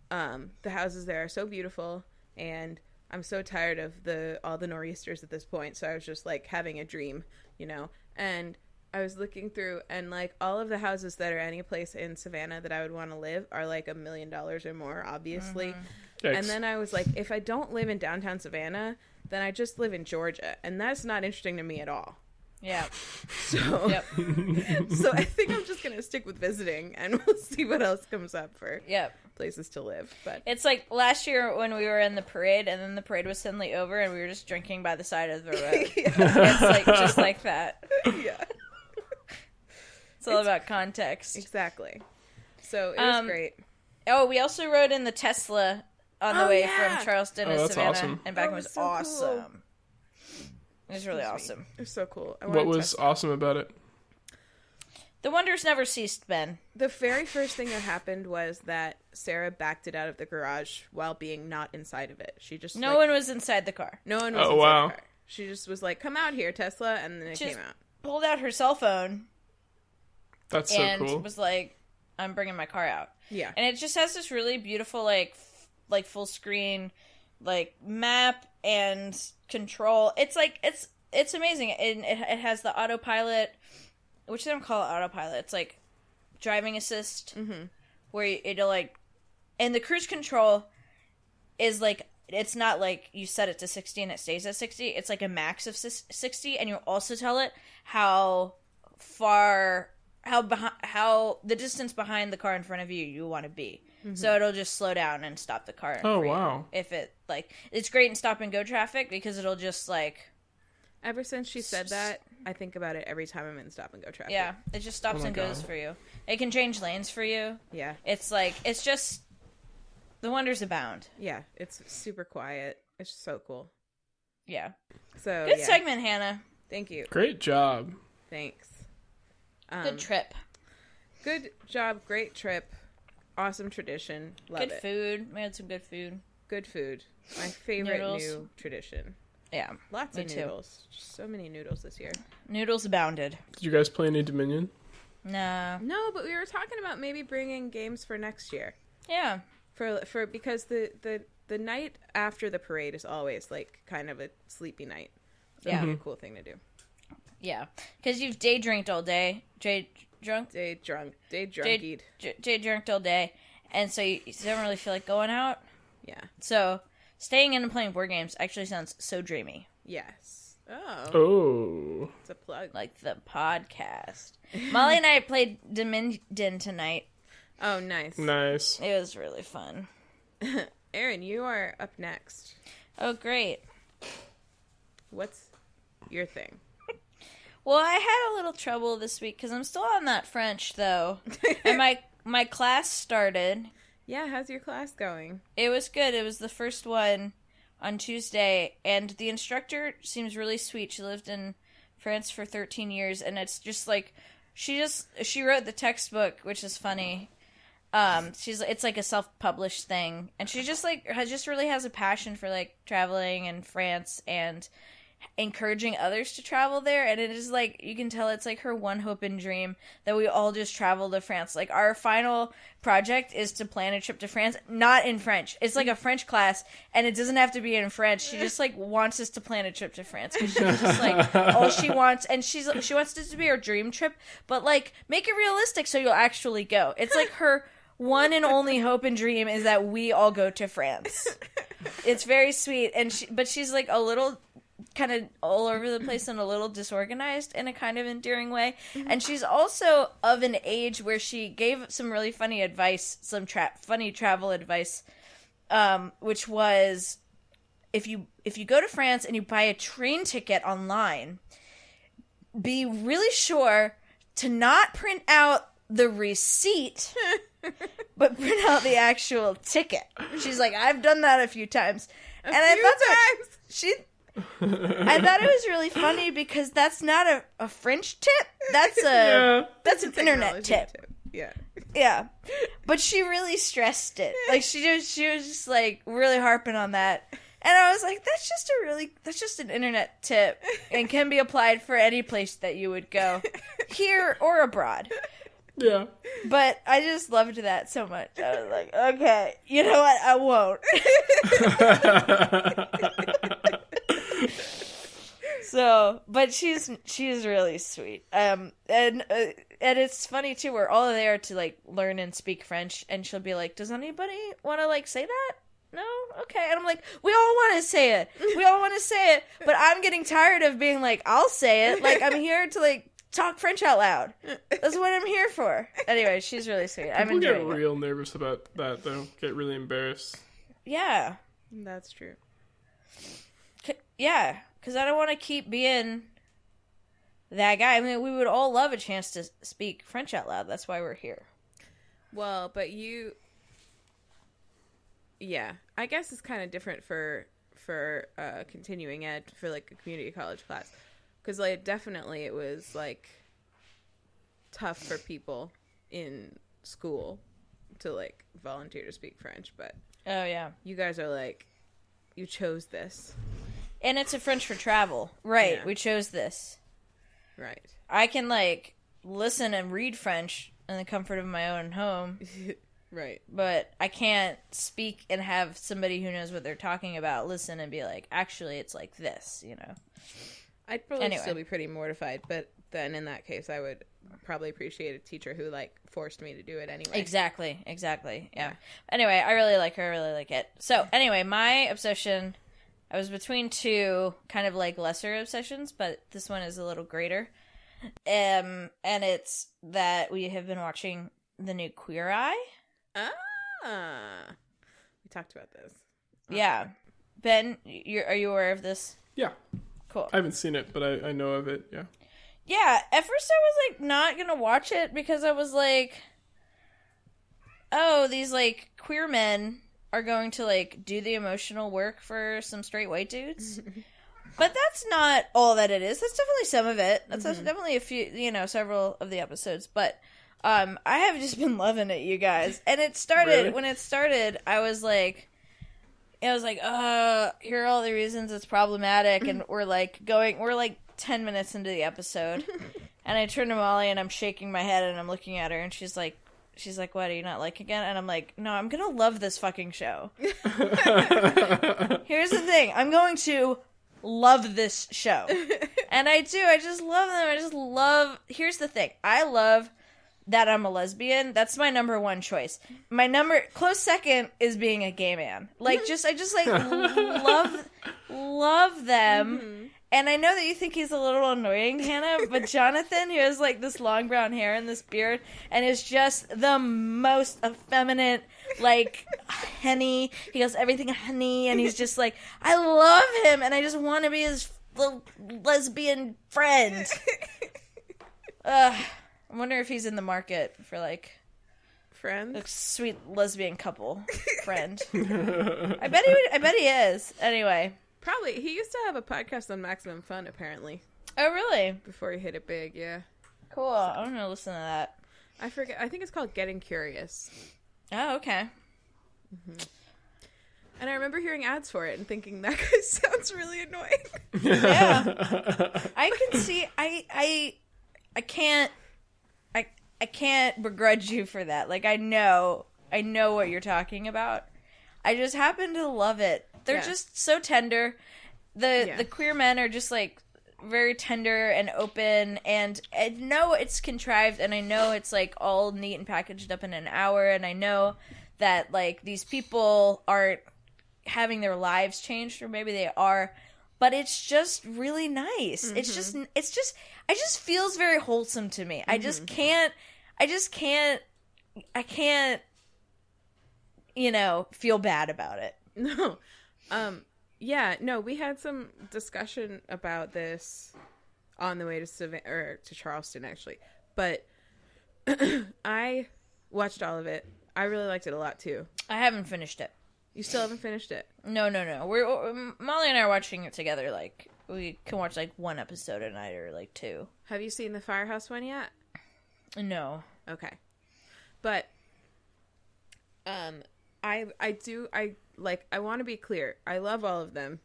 the houses there are so beautiful, and I'm so tired of all the nor'easters at this point. So I was just like having a dream, and I was looking through, and like all of the houses that are any place in Savannah that I would want to live are like $1 million or more, obviously. Yikes. And then I was like, if I don't live in downtown Savannah, then I just live in Georgia, and that's not interesting to me at all. Yeah. So, so I think I'm just gonna stick with visiting, and we'll see what else comes up for places to live. But it's like last year when we were in the parade, and then the parade was suddenly over, and we were just drinking by the side of the road. It's like just like that. Yeah. It's all about context. Exactly. So it was great. Oh, we also rode in the Tesla on the way from Charleston to Savannah awesome. and back. It was so awesome. Cool. It was really awesome. It was so cool. What was awesome about it? The wonders never ceased, Ben. The very first thing that happened was that Sarah backed it out of the garage while being not inside of it. She just no one was inside the car. No one was inside the car. She just was like, "Come out here, Tesla," and then it came out. Pulled out her cell phone. That's so cool. And was like, "I'm bringing my car out." Yeah, and it just has this really beautiful like full screen like map and control. It's like it's amazing, and it has the autopilot. Which they don't call it autopilot. It's like driving assist, where it'll like, and the cruise control is like, it's not like you set it to 60 and it stays at 60. It's like a max of 60, and you also tell it how the distance behind the car in front of you want to be. So it'll just slow down and stop the car. Oh wow! If it like, it's great in stop and go traffic because it'll just like. Ever since she said that, I think about it every time I'm in stop and go traffic. Yeah, it just stops and goes for you. It can change lanes for you. Yeah. It's like, it's just, the wonders abound. Yeah, it's super quiet. It's so cool. Yeah. So good segment, Hannah. Thank you. Great job. Thanks. Good trip. Good job. Great trip. Awesome tradition. Love it. Good food. We had some good food. Good food. My favorite Noodles. new tradition. Yeah. Lots me of too. noodles. Just so many noodles this year. Noodles abounded. Did you guys play any Dominion? Nah. No, but we were talking about maybe bringing games for next year. Yeah. For because the night after the parade is always like kind of a sleepy night. So it'd be a cool thing to do. Yeah. Because you've day drinked all day. Day drunked all day. And so you don't really feel like going out. Yeah. So staying in and playing board games actually sounds so dreamy. Yes. Oh. Oh. It's a plug. Like the podcast. Molly and I played Dominion tonight. Oh, nice. Nice. It was really fun. Erin, you are up next. Oh, great. What's your thing? Well, I had a little trouble this week because I'm still on that French, though. And my class started. Yeah, how's your class going? It was good. It was the first one on Tuesday, and the instructor seems really sweet. She lived in France for 13 years, and it's just like she wrote the textbook, which is funny. It's like a self-published thing, and she just like really has a passion for like traveling in France and encouraging others to travel there, and it is like you can tell it's like her one hope and dream that we all just travel to France. Like our final project is to plan a trip to France, not in French. It's like a French class, and it doesn't have to be in French. She just like wants us to plan a trip to France because she's just like all she wants, and she wants it to be her dream trip, but like make it realistic so you'll actually go. It's like her one and only hope and dream is that we all go to France. It's very sweet, but she's like a little kind of all over the place and a little disorganized in a kind of endearing way. And she's also of an age where she gave some really funny advice, some funny travel advice, which was if you go to France and you buy a train ticket online, be really sure to not print out the receipt, but print out the actual ticket. She's like, I've done that a few times. I thought it was really funny because that's not a French tip. That's that's an internet tip. Yeah. Yeah. But she really stressed it. Like she was just like really harping on that. And I was like, that's just an internet tip and can be applied for any place that you would go, here or abroad. Yeah. But I just loved that so much. I was like, okay, you know what? I won't. So, but she's really sweet. And it's funny too. We're all there to like learn and speak French, and she'll be like, "Does anybody want to like say that?" No? Okay. And I'm like, we all want to say it. We all want to say it. But I'm getting tired of being like, I'll say it. Like, I'm here to like talk French out loud. That's what I'm here for. Anyway, she's really sweet. I'm enjoying it. People get real nervous about that, though. Get really embarrassed. Yeah. That's true. Yeah. Because I don't want to keep being that guy. I mean, we would all love a chance to speak French out loud. That's why we're here. Well, but yeah, I guess it's kind of different for for continuing ed for like a community college class, because like definitely it was like tough for people in school to like volunteer to speak French, but oh yeah, you guys are like, you chose this, and it's a French for travel, right? Yeah. We chose this, right? I can like listen and read French in the comfort of my own home. Right. But I can't speak and have somebody who knows what they're talking about listen and be like, actually, it's like this, you know? I'd probably still be pretty mortified, but then in that case, I would probably appreciate a teacher who, like, forced me to do it anyway. Exactly. Yeah. Anyway, I really like her. I really like it. So, anyway, my obsession, I was between two kind of, like, lesser obsessions, but this one is a little greater. And it's that we have been watching the new Queer Eye. We talked about this. Yeah. Ben, are you aware of this? Yeah. Cool. I haven't seen it, but I know of it, yeah. Yeah, at first I was, like, not gonna watch it because I was like, oh, these, like, queer men are going to, like, do the emotional work for some straight white dudes. But that's not all that it is. That's definitely some of it. That's definitely a few, you know, several of the episodes. But I have just been loving it, you guys. And it started, Really? when it started, I was like, here are all the reasons it's problematic. And we're like 10 minutes into the episode. And I turn to Molly and I'm shaking my head and I'm looking at her and she's like, what, are you not liking it? And I'm like, no, I'm going to love this fucking show. Here's the thing. I'm going to love this show. And I do. I just love them. Here's the thing. I love that I'm a lesbian. That's my number one choice. My close second is being a gay man. Like, I just like love them. Mm-hmm. And I know that you think he's a little annoying, Hannah, but Jonathan, who has like this long brown hair and this beard, and is just the most effeminate, like, honey. He goes everything honey, and he's just like, I love him, and I just want to be his lesbian friend. I wonder if he's in the market for like friends, a sweet lesbian couple friend. I bet he is. Anyway. Probably. He used to have a podcast on Maximum Fun, apparently. Oh, really? Before he hit it big, yeah. Cool. I want to listen to that. I forget. I think it's called Getting Curious. Oh, okay. Mm-hmm. And I remember hearing ads for it and thinking, that guy sounds really annoying. Yeah. I can see... I can't begrudge you for that. Like, I know what you're talking about. I just happen to love it. They're just so tender. The queer men are just like very tender and open, and I know it's contrived, and I know it's like all neat and packaged up in an hour, and I know that like these people aren't having their lives changed, or maybe they are, but it's just really nice. Mm-hmm. It just feels very wholesome to me. Mm-hmm. I can't feel bad about it. No. We had some discussion about this on the way to Savannah, or to Charleston, actually. But I watched all of it. I really liked it a lot, too. I haven't finished it. You still haven't finished it? No. Molly and I are watching it together. Like, we can watch, like, one episode a night or, like, two. Have you seen the Firehouse one yet? No. Okay. But, I want to be clear. I love all of them.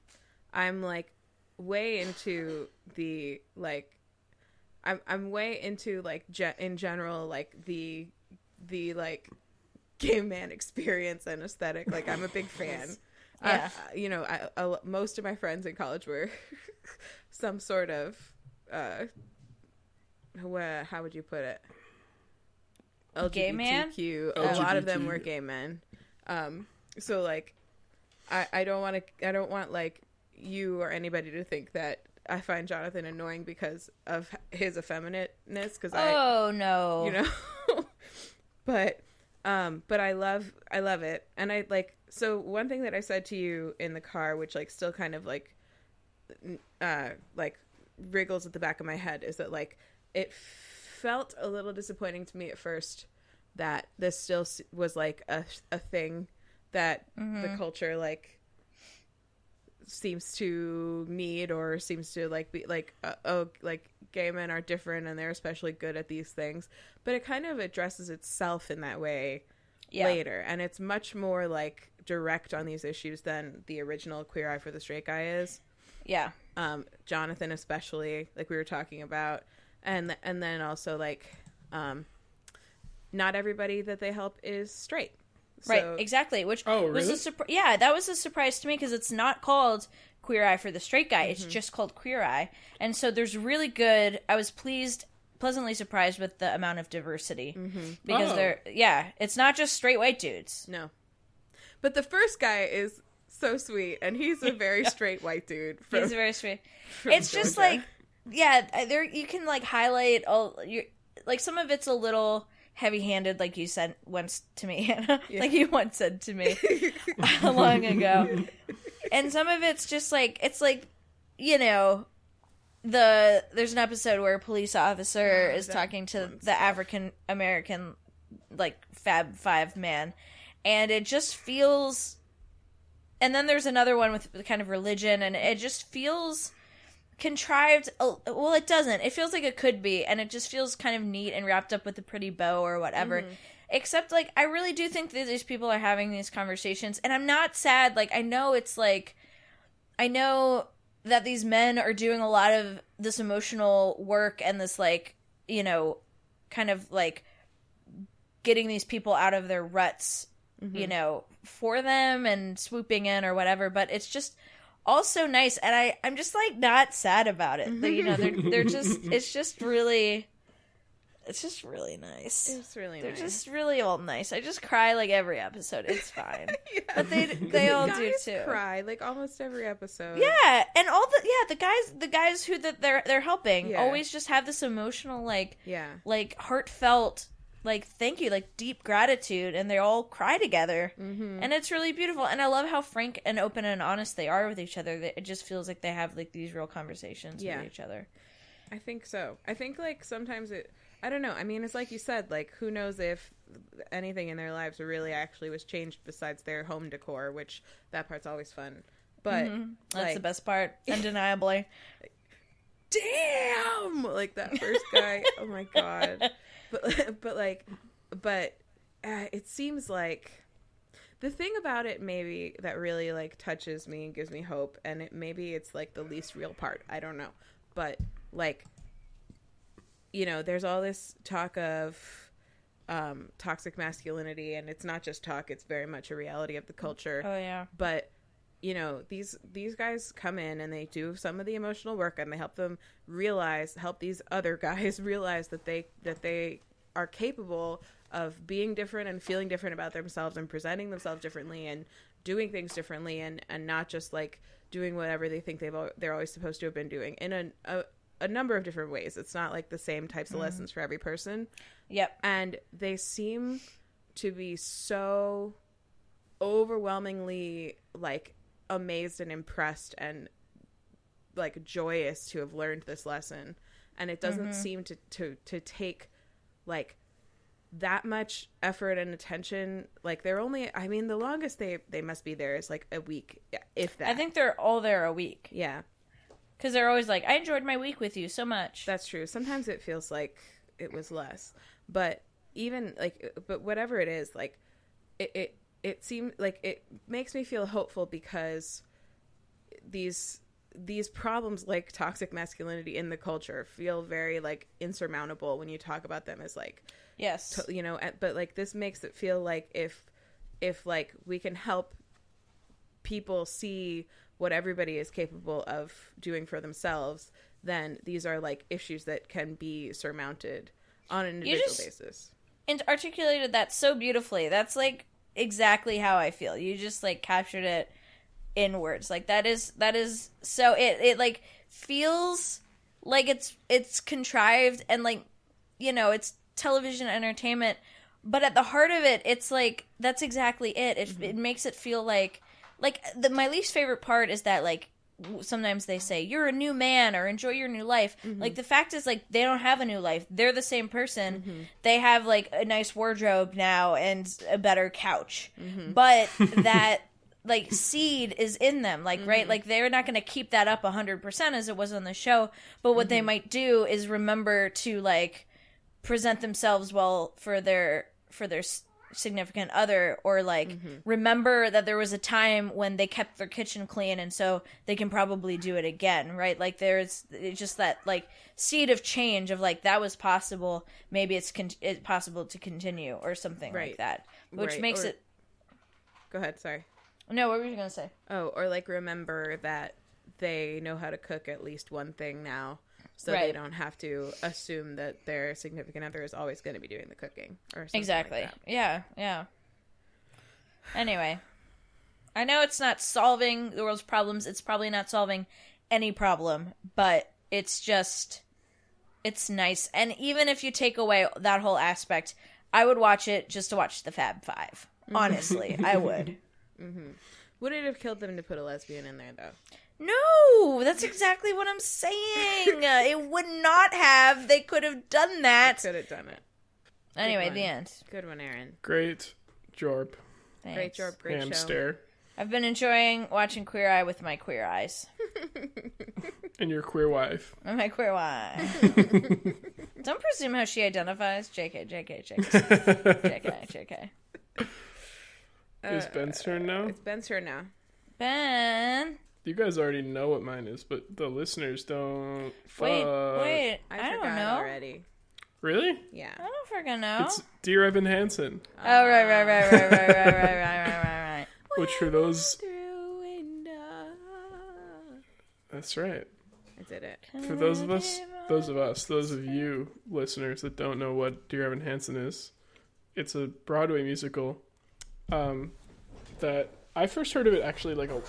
I'm like way into the like I'm way into like in general like the like gay man experience and aesthetic. Like, I'm a big fan. Yeah. Most of my friends in college were some sort of how would you put it? LGBTQ. Gay man? A lot of them were gay men. So like I don't want like you or anybody to think that I find Jonathan annoying because of his effeminateness, because no. but I love it. And I like, so one thing that I said to you in the car, which like still kind of like wriggles at the back of my head, is that like it felt a little disappointing to me at first that this still was like a thing that the culture like seems to need or seems to like be like like gay men are different and they're especially good at these things, but it kind of addresses itself in that way later, and it's much more like direct on these issues than the original Queer Eye for the Straight Guy is. Jonathan especially, like we were talking about, and then also like not everybody that they help is straight. Right, exactly. Which was that was a surprise to me, because it's not called Queer Eye for the Straight Guy. It's just called Queer Eye. And so there's really good... I was pleasantly surprised with the amount of diversity. Because it's not just straight white dudes. No. But the first guy is so sweet, and he's a very straight white dude. He's very straight. It's Georgia. Just like... Yeah, there you can like highlight all... like some of it's a little... heavy-handed, like you said once to me, Hannah. Like you once said to me long ago. And some of it's just like, it's like, you know, there's an episode where a police officer is talking to the African American, like, Fab Five man, and it just feels... And then there's another one with kind of religion, and it just feels... contrived. Well, it doesn't. It feels like it could be, and it just feels kind of neat and wrapped up with a pretty bow or whatever. Except, like, I really do think that these people are having these conversations, and I'm not sad. Like, I know it's like, I know that these men are doing a lot of this emotional work and this, like, you know, kind of like getting these people out of their ruts, you know, for them and swooping in or whatever. But it's just also nice, and I'm just like not sad about it. You know, they're just it's just really nice. It's really nice. They're just really all nice. I just cry like every episode. It's fine. But they all do too. Cry like almost every episode. Yeah, and all the guys who that they're helping always just have this emotional like heartfelt like thank you, like deep gratitude, and they all cry together, and it's really beautiful. And I love how frank and open and honest they are with each other. It just feels like they have like these real conversations with each other. I think so. I think like sometimes I don't know. I mean, it's like you said, like who knows if anything in their lives really actually was changed besides their home decor, which that part's always fun. But that's the best part, undeniably. Damn, like that first guy. Oh my god. But it seems like the thing about it maybe that really like touches me and gives me hope, and maybe it's like the least real part, I don't know, but like, you know, there's all this talk of toxic masculinity, and it's not just talk, it's very much a reality of the culture. Oh yeah. But you know, these guys come in and they do some of the emotional work, and they help these other guys realize that they are capable of being different and feeling different about themselves and presenting themselves differently and doing things differently, and not just like doing whatever they think they're always supposed to have been doing in a number of different ways. It's not like the same types of lessons for every person. Yep. And they seem to be so overwhelmingly like amazed and impressed and like joyous to have learned this lesson, and it doesn't seem to take like that much effort and attention. Like they're only, I mean, the longest they must be there is like a week, if that. I think they're all there a week. Yeah, because they're always like, I enjoyed my week with you so much. That's true. Sometimes it feels like it was less, but even like, but whatever it is, like it seems like it makes me feel hopeful, because these problems like toxic masculinity in the culture feel very like insurmountable when you talk about them as like, yes, you know, but like this makes it feel like if like we can help people see what everybody is capable of doing for themselves, then these are like issues that can be surmounted on an individual basis. And articulated that so beautifully. That's like exactly how I feel. You just like captured it in words. Like that is so it like feels like it's contrived and like, you know, it's television entertainment, but at the heart of it, it's like that's exactly it. It makes it feel like my least favorite part is that like sometimes they say you're a new man or enjoy your new life. Like the fact is like they don't have a new life. They're the same person. They have like a nice wardrobe now and a better couch. But that like seed is in them, like right, like they're not going to keep that up 100% as it was on the show, but what they might do is remember to like present themselves well for their significant other, or like remember that there was a time when they kept their kitchen clean, and so they can probably do it again, right? Like it's just that like seed of change of like that was possible, maybe it's possible to continue or something like that, which makes it. Go ahead, sorry. No, what were you gonna say? Oh, or like remember that they know how to cook at least one thing now, so they don't have to assume that their significant other is always going to be doing the cooking or something. Exactly. Like that. Yeah. Anyway, I know it's not solving the world's problems. It's probably not solving any problem, but it's nice. And even if you take away that whole aspect, I would watch it just to watch the Fab Five. Honestly, I would. Would it have killed them to put a lesbian in there, though? No, that's exactly what I'm saying. It would not have. They could have done that. Could have done it. Anyway, the end. Good one, Erin. Great jorb. Thanks. Great job, great Hamster. show. I've been enjoying watching Queer Eye with my queer eyes. And your queer wife. And my queer wife. Don't presume how she identifies. JK. Is Ben's turn now? It's Ben's turn now. Ben. You guys already know what mine is, but the listeners don't. Wait. I don't forgot know. already. Really? Yeah. I don't freaking know. It's Dear Evan Hansen. Oh, right. Which for those... Through window. That's right. I did it. For those of you listeners that don't know what Dear Evan Hansen is, it's a Broadway musical that I first heard of it actually like a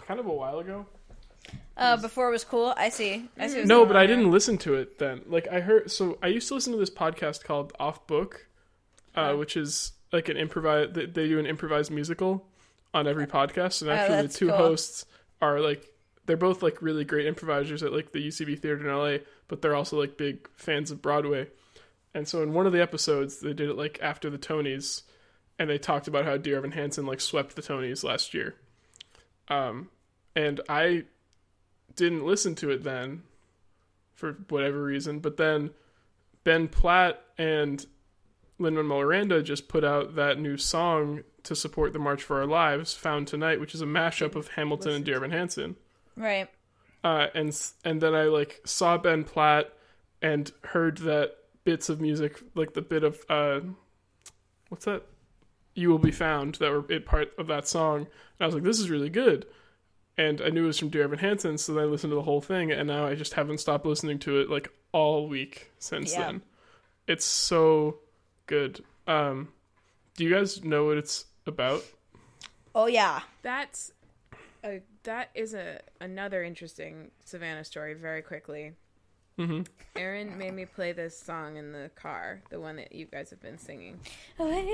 kind of a while ago. Before it was cool. I see. No, but I didn't listen to it then. Like I used to listen to this podcast called Off Book, which is like an improvised. They do an improvised musical on every podcast, and actually the two hosts are like they're both like really great improvisers at like the UCB Theater in LA, but they're also like big fans of Broadway. And so in one of the episodes, they did it like after the Tonys, and they talked about how Dear Evan Hansen like swept the Tonys last year. And I didn't listen to it then for whatever reason, but then Ben Platt and Lin-Manuel Miranda just put out that new song to support the March for Our Lives, Found Tonight, which is a mashup of Hamilton and Dear Evan Hansen. Right. And then I like saw Ben Platt and heard that bits of music, like the bit of what's that? You Will Be Found, that were part of that song. And I was like, this is really good. And I knew it was from Dear Evan Hansen, so then I listened to the whole thing, and now I just haven't stopped listening to it like all week since then. It's so good. Do you guys know what it's about? Oh yeah. That is another interesting Savannah story. Very quickly, Erin made me play this song in the car, the one that you guys have been singing. Living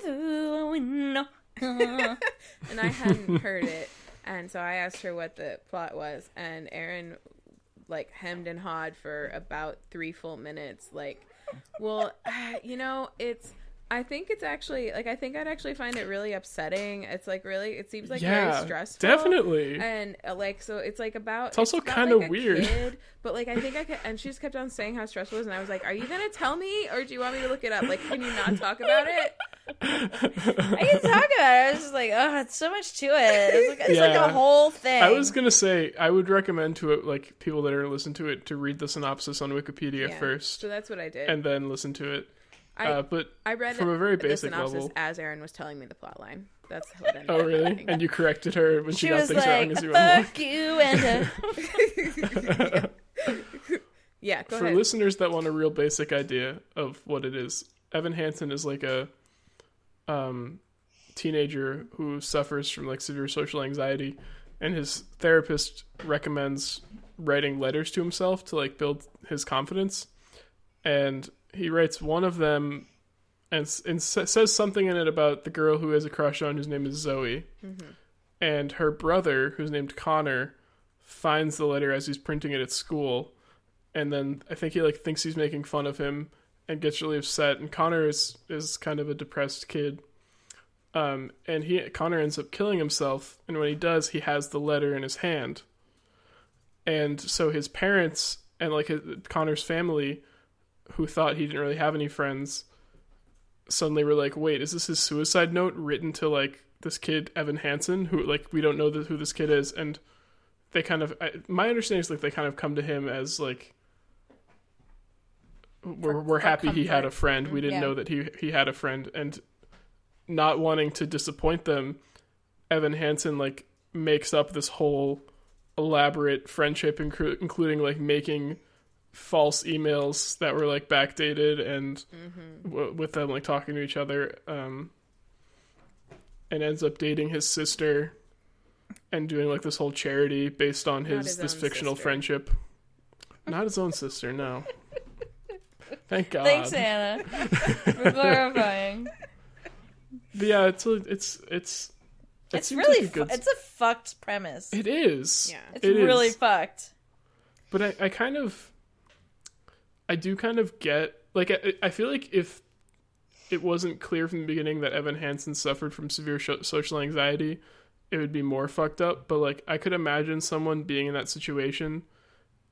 through a window. And I hadn't heard it, and so I asked her what the plot was, and Erin like hemmed and hawed for about 3 full minutes. Like, well, I think it's actually, like, I think I'd actually find it really upsetting. It's, like, really, it seems, like, very stressful. Definitely. And, like, so it's, like, about... It's also kind of weird. Kid, but, like, I think I could... And she just kept on saying how stressful it was, and I was like, are you going to tell me, or do you want me to look it up? Like, can you not talk about it? I can talk about it. I was just like, oh, it's so much to it. It's like a whole thing. I was going to say, I would recommend to it, like, people that are listening to it to read the synopsis on Wikipedia first. So that's what I did. And then listen to it. But I read from a very basic the synopsis level as Erin was telling me the plot line. That's what ended Oh, really? happening. And you corrected her when she got was things like, wrong as you went fuck you and Yeah, go For ahead. listeners that want a real basic idea of what it is, Evan Hansen is like a teenager who suffers from like severe social anxiety, and his therapist recommends writing letters to himself to like build his confidence. And he writes one of them and says something in it about the girl who has a crush on, whose name is Zoe. Mm-hmm. And her brother, who's named Connor, finds the letter as he's printing it at school. And then I think he like thinks he's making fun of him and gets really upset. And Connor is kind of a depressed kid. And Connor ends up killing himself, and when he does, he has the letter in his hand. And so his parents and like Connor's family, who thought he didn't really have any friends, suddenly were like, wait, is this his suicide note written to like this kid Evan Hansen, who like we don't know who this kid is? And they kind of, my understanding is like they kind of come to him as like, we're happy he had a friend. We didn't know that he had a friend. And not wanting to disappoint them, Evan Hansen like makes up this whole elaborate friendship, including like making false emails that were like backdated and with them like talking to each other, and ends up dating his sister and doing like this whole charity based on this fictional friendship. Not his own sister, no. Thank God. Thanks, Hannah, for clarifying. But yeah, it's really it's a fucked premise. It is. Yeah, it's really fucked. But I do kind of get, like, I feel like if it wasn't clear from the beginning that Evan Hansen suffered from severe social anxiety, it would be more fucked up. But like, I could imagine someone being in that situation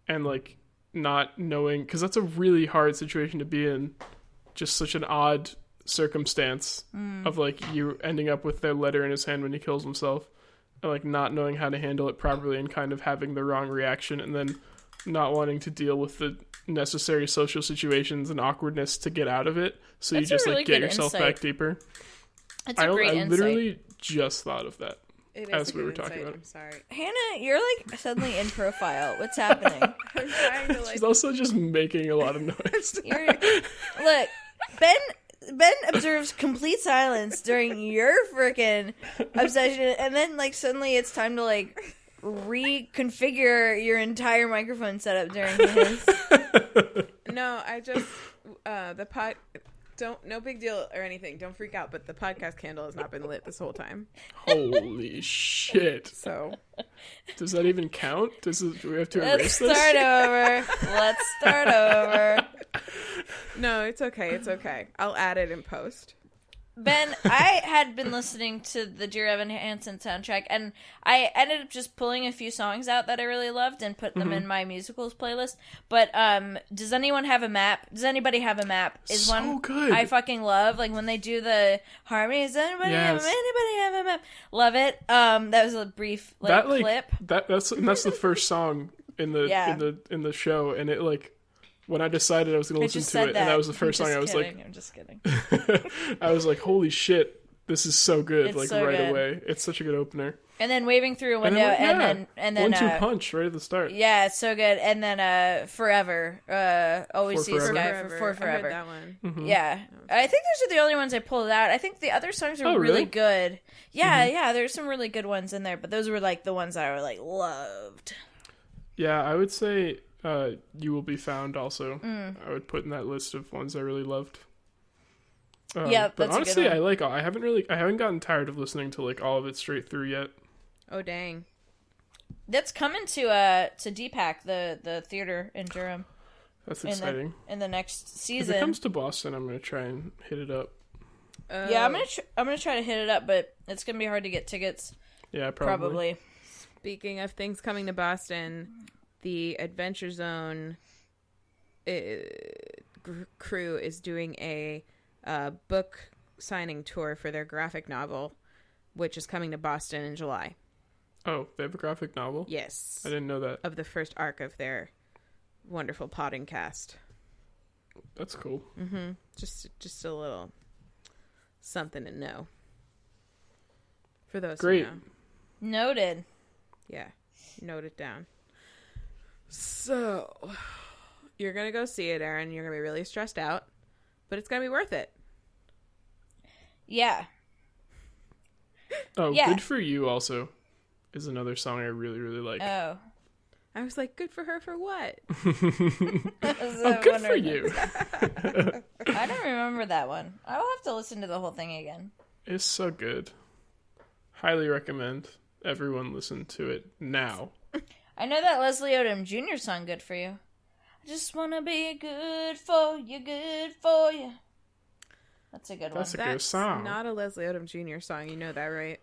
and like not knowing, because that's a really hard situation to be in. Just such an odd circumstance of like you ending up with their letter in his hand when he kills himself, and like not knowing how to handle it properly and kind of having the wrong reaction, and then not wanting to deal with the necessary social situations and awkwardness to get out of it. So that's you just like get yourself back deeper. It's a great insight. I literally just thought of that as we were talking about it. I'm sorry, Hannah, you're like suddenly in profile. What's happening? I'm trying to like. She's also just making a lot of noise. Look, Ben observes complete silence during your freaking obsession, and then like suddenly it's time to like reconfigure your entire microphone setup during his. No, I just no big deal or anything. Don't freak out, but the podcast candle has not been lit this whole time. Holy shit. So does that even count? Do we have to erase this? Let's start over. No, it's okay. It's okay. I'll add it in post. Ben, I had been listening to the Dear Evan Hansen soundtrack, and I ended up just pulling a few songs out that I really loved and put them in my musicals playlist. But does anyone have a map? Does anybody have a map? Is so one good. I fucking love. Like when they do the harmonies. Does anybody have a map? Love it. That was a brief clip. That's the first song in the show, and it like. When I decided I was going to listen to it, and that was the first song, I was like... I'm just kidding. I was like, holy shit, this is so good, it's like so right good. away. It's such a good opener. And then waving through a window, and then 1-2 punch right at the start. Yeah, it's so good. And then Forever. Always See a Sky for Forever. I heard that one. Mm-hmm. Yeah. I think those are the only ones I pulled out. I think the other songs are really good. Yeah, yeah, there's some really good ones in there, but those were like the ones that I like loved. Yeah, I would say... You Will Be Found also. I would put in that list of ones I really loved. Yeah, but that's honestly, a good one. I haven't gotten tired of listening to like all of it straight through yet. Oh dang, that's coming to DPAC, the theater in Durham. That's exciting. In the next season, if it comes to Boston, I'm gonna try and hit it up. Yeah, I'm gonna try to hit it up, but it's gonna be hard to get tickets. Yeah, probably. Speaking of things coming to Boston. The Adventure Zone crew is doing a book signing tour for their graphic novel, which is coming to Boston in July. Oh, they have a graphic novel? Yes. I didn't know that. Of the first arc of their wonderful potting cast. That's cool. Mm-hmm. Just a little something to know. For those who know. Noted. Yeah. Note it down. So, you're going to go see it, Erin. You're going to be really stressed out, but it's going to be worth it. Yeah. Oh, yeah. Good for You also is another song I really, really like. Oh. I was like, good for her for what? Good for you. I don't remember that one. I will have to listen to the whole thing again. It's so good. Highly recommend everyone listen to it now. I know that Leslie Odom Jr. song, Good For You. I just want to be good for you, good for you. That's a good That's one. a good song. Not a Leslie Odom Jr. song. You know that, right?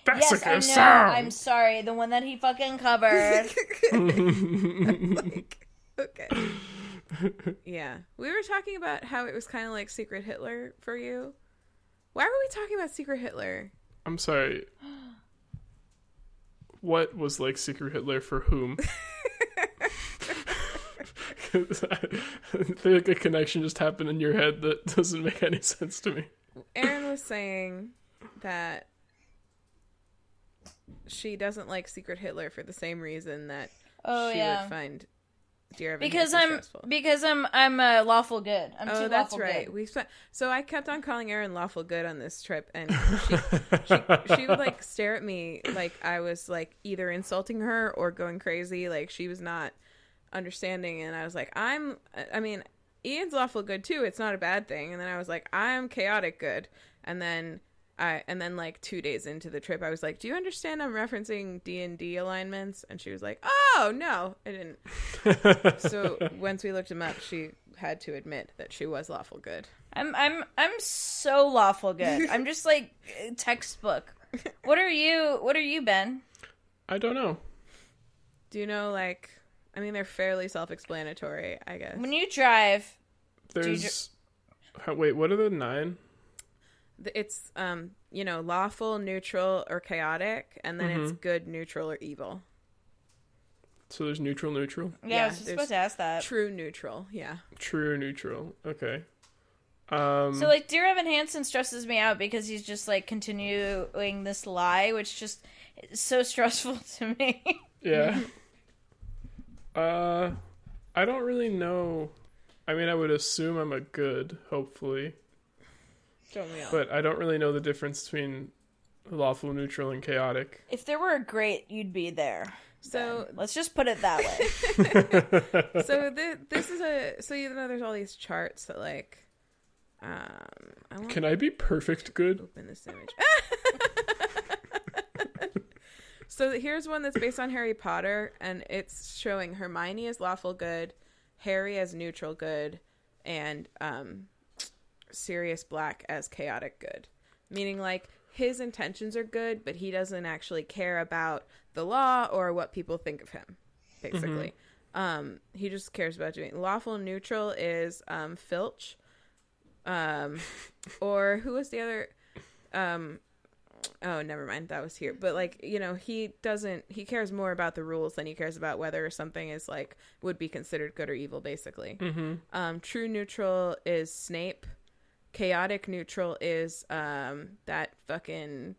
That's Yes, a good I know. song. I'm sorry. The one that he fucking covered. Like, okay. Yeah. We were talking about how it was kind of like Secret Hitler for you. Why were we talking about Secret Hitler? I'm sorry. What was like Secret Hitler for whom? I feel like a connection just happened in your head that doesn't make any sense to me. Erin was saying that she doesn't like Secret Hitler for the same reason that she would find Dear Evan Hansen stressful. Because I'm lawful good. I'm too that's lawful right. good. So I kept on calling Erin lawful good on this trip, and she would like stare at me like I was like either insulting her or going crazy. Like she was not understanding, and I was like, I mean, Ian's lawful good too. It's not a bad thing. And then I was like, I'm chaotic good, and then like 2 days into the trip, I was like, do you understand I'm referencing D&D alignments? And she was like, oh, no, I didn't. So once we looked him up, she had to admit that she was lawful good. I'm so lawful good. I'm just like textbook. What are you, Ben? I don't know. Do you know, like, I mean, they're fairly self-explanatory, I guess. When you drive... There's... Wait, what are the 9? It's, lawful, neutral, or chaotic, and then it's good, neutral, or evil. So there's neutral. Yeah, I was just supposed to ask that. True, neutral, yeah. True, neutral. Okay. So, like, Dear Evan Hansen stresses me out because he's just, like, continuing this lie, which just is so stressful to me. Yeah. I don't really know. I mean, I would assume I'm a good, hopefully. But I don't really know the difference between lawful, neutral, and chaotic. If there were a great, you'd be there. So let's just put it that way. So this is so you know there's all these charts that like Can I be perfect good? Open this image. So here's one that's based on Harry Potter, and it's showing Hermione as lawful good, Harry as neutral good, and Sirius Black as chaotic good. Meaning, like, his intentions are good, but he doesn't actually care about the law or what people think of him, basically. He just cares about doing... Lawful neutral is Filch. Or who was the other... oh, never mind. That was here. But, like, you know, he cares more about the rules than he cares about whether something is, like, would be considered good or evil, basically. True neutral is Snape. Chaotic neutral is that fucking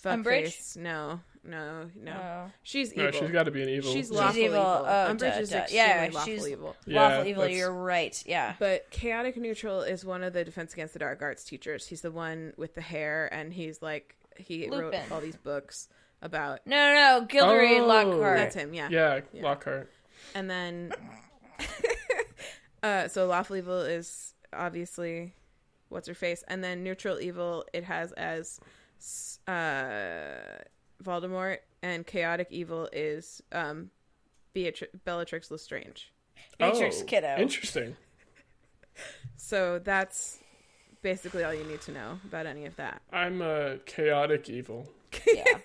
fuckface. No. Oh. She's evil. No, she's got to be an evil. She's lawful evil. Oh, Umbridge is extremely lawful she's evil. Lawful evil, you're right. Yeah. But chaotic neutral is one of the Defense Against the Dark Arts teachers. He's the one with the hair, and he's like he wrote all these books about. No, Gilderoy Lockhart. That's him. Yeah. Yeah, Lockhart. And then, so lawful evil is obviously. What's her face? And then neutral evil, it has as Voldemort, and chaotic evil is Bellatrix Lestrange. Beatrix Kiddo. Interesting. So that's basically all you need to know about any of that. I'm a chaotic evil. Yeah.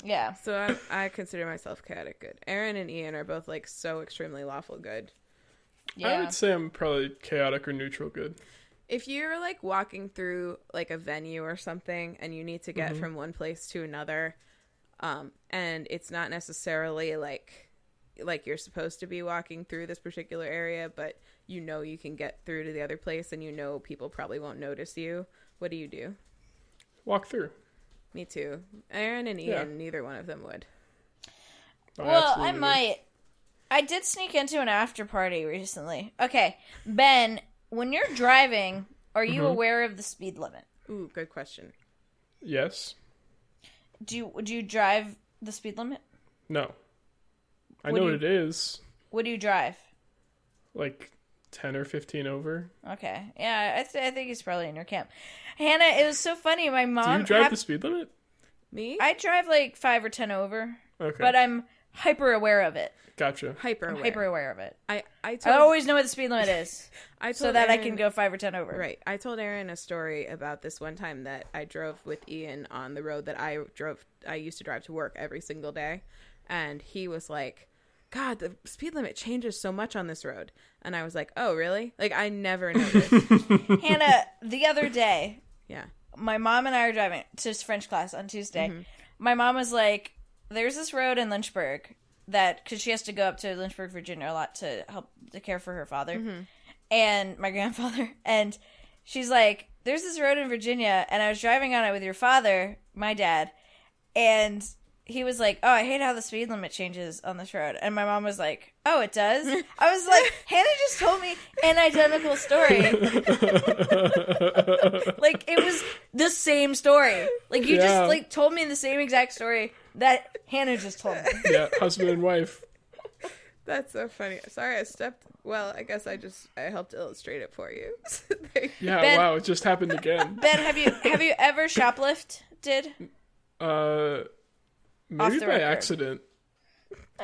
Yeah. So I consider myself chaotic good. Erin and Ian are both like so extremely lawful good. Yeah. I would say I'm probably chaotic or neutral good. If you're like walking through like a venue or something and you need to get from one place to another, and it's not necessarily like you're supposed to be walking through this particular area, but you know you can get through to the other place and you know people probably won't notice you, what do? Walk through. Me too. Erin and Ian, neither one of them would. Well, I might. I did sneak into an after party recently. Okay, Ben, when you're driving, are you aware of the speed limit? Ooh, good question. Yes. Do you drive the speed limit? No. I know what it is. What do you drive? Like 10 or 15 over. Okay. Yeah, I think he's probably in your camp. Hannah, it was so funny. My mom... Do you drive the speed limit? Me? I drive like 5 or 10 over. Okay. But I'm hyper aware of it. Gotcha. I'm hyper aware of it. I always know what the speed limit is, so that Erin, I can go 5 or 10 over. Right. I told Erin a story about this one time that I drove with Ian on the road that I used to drive to work every single day, and he was like, God, the speed limit changes so much on this road. And I was like, oh, really? Like, I never noticed. Hannah, the other day, yeah, my mom and I are driving to French class on Tuesday. Mm-hmm. My mom was like, there's this road in Lynchburg that, because she has to go up to Lynchburg, Virginia a lot to help to care for her father and my grandfather. And she's like, there's this road in Virginia, and I was driving on it with your father, my dad, and he was like, oh, I hate how the speed limit changes on this road. And my mom was like, oh, it does? I was like, Hannah just told me an identical story. Like, it was the same story. Like, you just, like, told me the same exact story that Hannah just told me. Yeah, husband and wife. That's so funny. Sorry, I guess I helped illustrate it for you. Yeah, Ben, wow, it just happened again. Ben, have you ever shoplifted? Maybe by accident.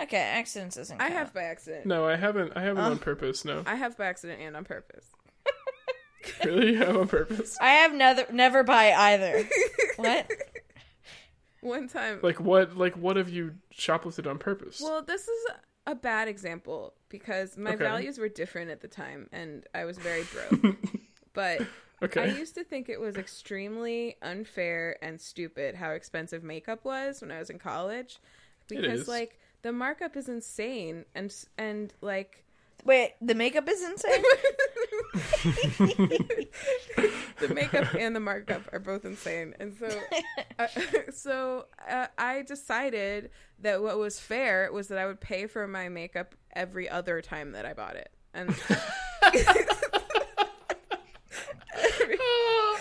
Okay, accidents doesn't count. I have by accident. No, I haven't on purpose, no. I have by accident and on purpose. Really? You have on purpose? I have never by either. What? One time. Like what have you shoplifted on purpose? Well, this is a bad example because my values were different at the time and I was very broke. But I used to think it was extremely unfair and stupid how expensive makeup was when I was in college. Because like the markup is insane and like wait, the makeup is insane? The makeup and the markup are both insane. And so I decided that what was fair was that I would pay for my makeup every other time that I bought it. And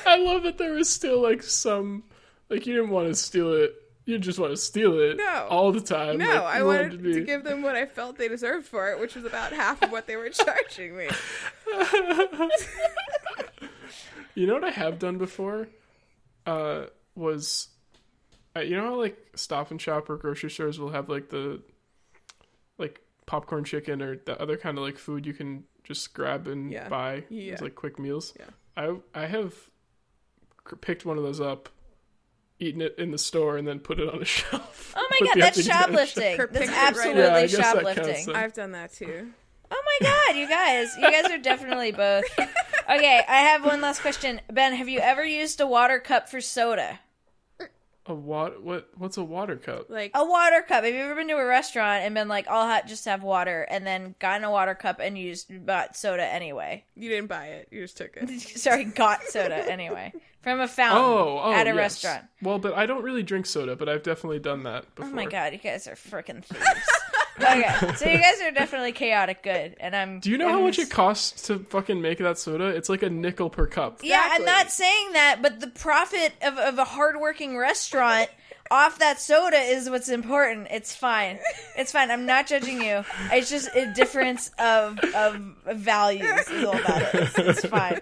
I love that there was still like some, like you didn't want to steal it. You just want to steal it all the time. No, like, I wanted to give them what I felt they deserved for it, which was about half of what they were charging me. You know what I have done before? Was, you know how like Stop and Shop or grocery stores will have like the, like popcorn chicken or the other kind of like food you can just grab and buy as like quick meals? Yeah. I have picked one of those up, eaten it in the store, and then put it on a shelf. Oh my god, that's shoplifting. That's absolutely shoplifting. I've done that too. Oh my god, you guys are definitely both. Okay, I have one last question. Ben, have you ever used a water cup for soda? What's a water cup? Like a water cup. Have you ever been to a restaurant and been like, I'll just have water, and then gotten a water cup and bought soda anyway? You didn't buy it. You just took it. Sorry, got soda anyway. From a fountain at a restaurant. Well, but I don't really drink soda, but I've definitely done that before. Oh my god, you guys are freaking thieves. Okay, so you guys are definitely chaotic good, and I'm... Do you know how much it costs to fucking make that soda? It's like $0.05 per cup. Yeah, I'm not saying that, but the profit of a hardworking restaurant off that soda is what's important. It's fine. It's fine. I'm not judging you. It's just a difference of values is all that is. It's fine.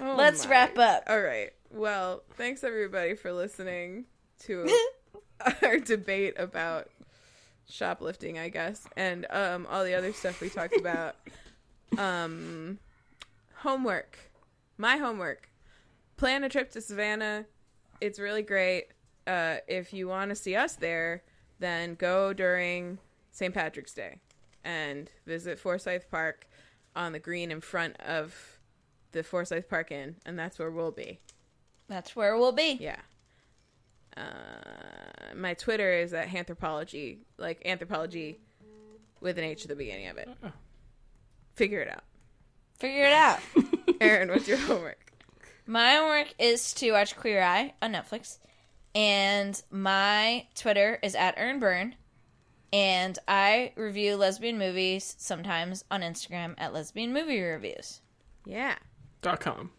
Let's wrap up. All right. Well, thanks everybody for listening to our debate about shoplifting, I guess, and all the other stuff we talked about. Homework. My homework. Plan a trip to Savannah. It's really great. If you want to see us there, then go during St. Patrick's Day and visit Forsyth Park on the green in front of the Forsyth Park Inn, and that's where we'll be. That's where we'll be. Yeah. My Twitter is at Anthropology, like anthropology with an H at the beginning of it. Figure it out. Figure it out. Erin, what's your homework? My homework is to watch Queer Eye on Netflix, and my Twitter is at EarnBurn, and I review lesbian movies sometimes on Instagram at LesbianMovieReviews. Yeah. .com.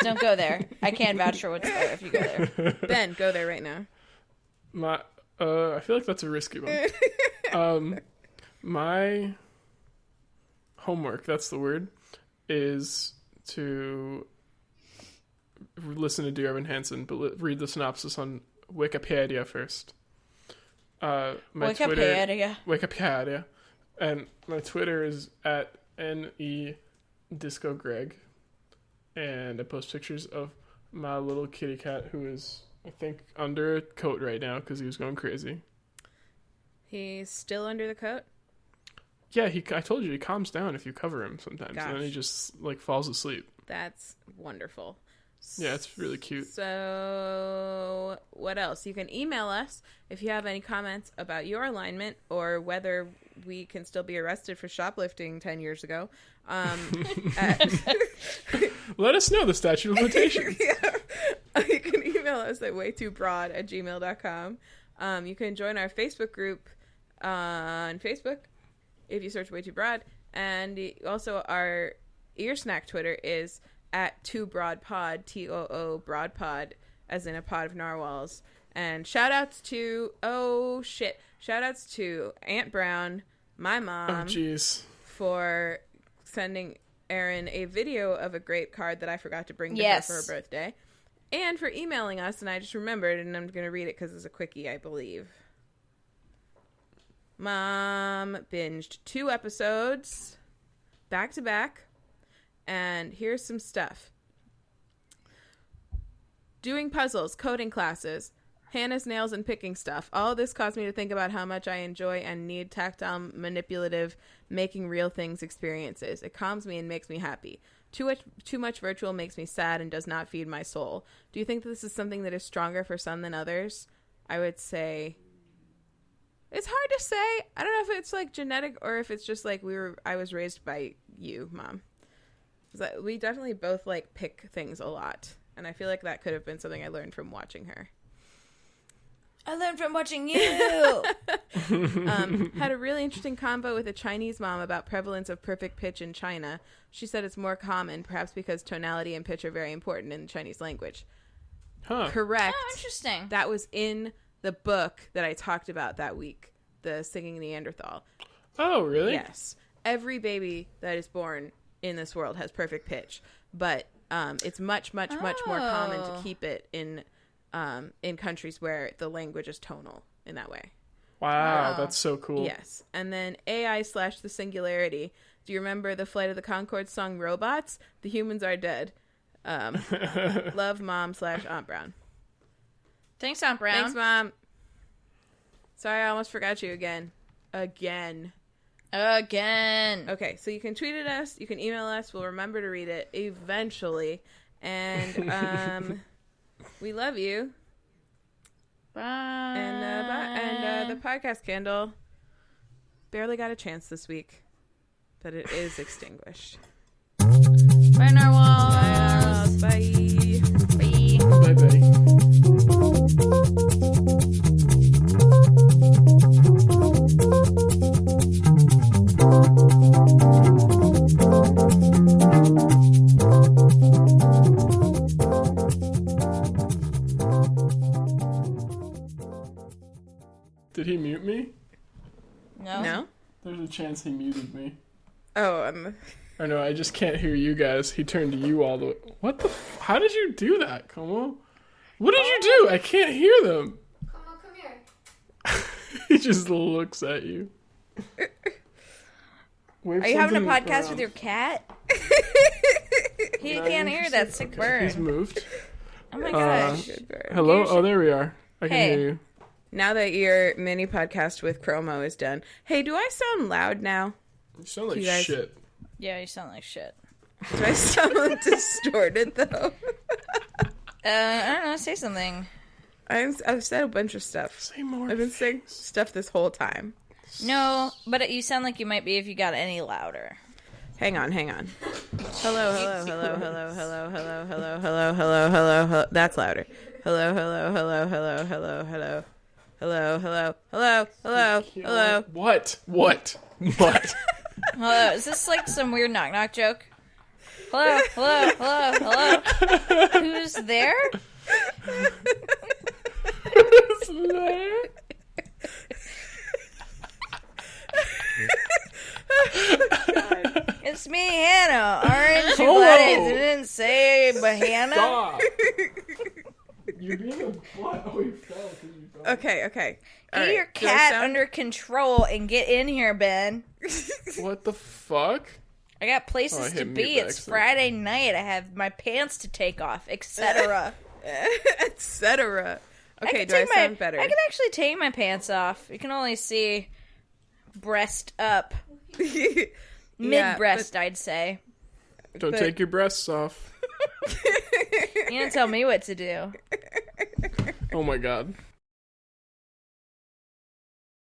Don't go there. I can't vouch for what's there if you go there. Ben, go there right now. I feel like that's a risky one. My homework, that's the word, is to listen to Dear Evan Hansen, but read the synopsis on Wikipedia first. My Wikipedia. Wikipedia. And my Twitter is at NEDiscoGreg. And I post pictures of my little kitty cat who is, I think, under a coat right now because he was going crazy. He's still under the coat? Yeah, I told you, he calms down if you cover him sometimes. Gosh. And then he just, like, falls asleep. That's wonderful. Yeah, it's really cute. So, what else? You can email us if you have any comments about your alignment or whether we can still be arrested for shoplifting 10 years ago. Let us know the statute of limitations. Yeah. You can email us at waytoobroad@gmail.com. You can join our Facebook group on Facebook if you search Way Too Broad. And also our ear snack Twitter is at Too Broad Pod, TOO Broad Pod, as in a pod of narwhals. And shout outs to Aunt Brown, my mom, for sending Erin a video of a grape card that I forgot to bring to her for her birthday, and for emailing us, and I just remembered, and I'm going to read it because it's a quickie, I believe. Mom binged 2 episodes back to back, and here's some stuff. Doing puzzles, coding classes, Hannah's nails and picking stuff. All of this caused me to think about how much I enjoy and need tactile, manipulative, making real things experiences. It calms me and makes me happy. Too much virtual makes me sad and does not feed my soul. Do you think that this is something that is stronger for some than others? I would say it's hard to say. I don't know if it's like genetic or if it's just like I was raised by you, Mom. We definitely both like pick things a lot. And I feel like that could have been something I learned from watching her. I learned from watching you. Had a really interesting convo with a Chinese mom about prevalence of perfect pitch in China. She said it's more common, perhaps because tonality and pitch are very important in the Chinese language. Huh. Correct. Oh, interesting. That was in the book that I talked about that week, the Singing Neanderthal. Oh, really? Yes. Every baby that is born in this world has perfect pitch, but it's much more common to keep it in countries where the language is tonal in that way. Wow, that's so cool. Yes. And then AI/the Singularity. Do you remember the Flight of the Conchords song Robots? The humans are dead. Love, Mom/Aunt Brown. Thanks, Aunt Brown. Thanks, Mom. Sorry, I almost forgot you again. Again. Okay, so you can tweet at us. You can email us. We'll remember to read it eventually. And we love you. Bye. And the podcast candle barely got a chance this week, but it is extinguished. Bye, narwhals. Bye. Bye. Bye-bye. Did he mute me? No? There's a chance he muted me. Oh, Or no, I just can't hear you guys. He turned to you all the way. What the how did you do that, Como? What did you do? I can't hear them. Como, come here. He just looks at you. Are you having a podcast with your cat? He can't hear that sick bird. He's moved. Oh my gosh. Hello? Oh, there we are. I can hear you. Now that your mini podcast with Chromo is done. Hey, do I sound loud now? You sound like guys- shit. Yeah, you sound like shit. Do I sound distorted, though? I don't know. Say something. I've said a bunch of stuff. Say more. I've been saying stuff this whole time. No, but you sound like you might be if you got any louder. Hang on. Hello. That's louder. Hello. What? Hello, is this like some weird knock-knock joke? Hello. Who's there? Who's there? It's me, Hannah. Orange blooded. Didn't say but Hannah. Stop. You're being a butt. Oh, you fell because you fell. Okay. Get your cat under control and get in here, Ben. What the fuck? I got places to be. It's Friday night. I have my pants to take off, etc. etc. Okay, do I sound better? I can actually take my pants off. You can only see breast up. Mid-breast, I'd say. Don't take your breasts off. You don't tell me what to do. Oh my god.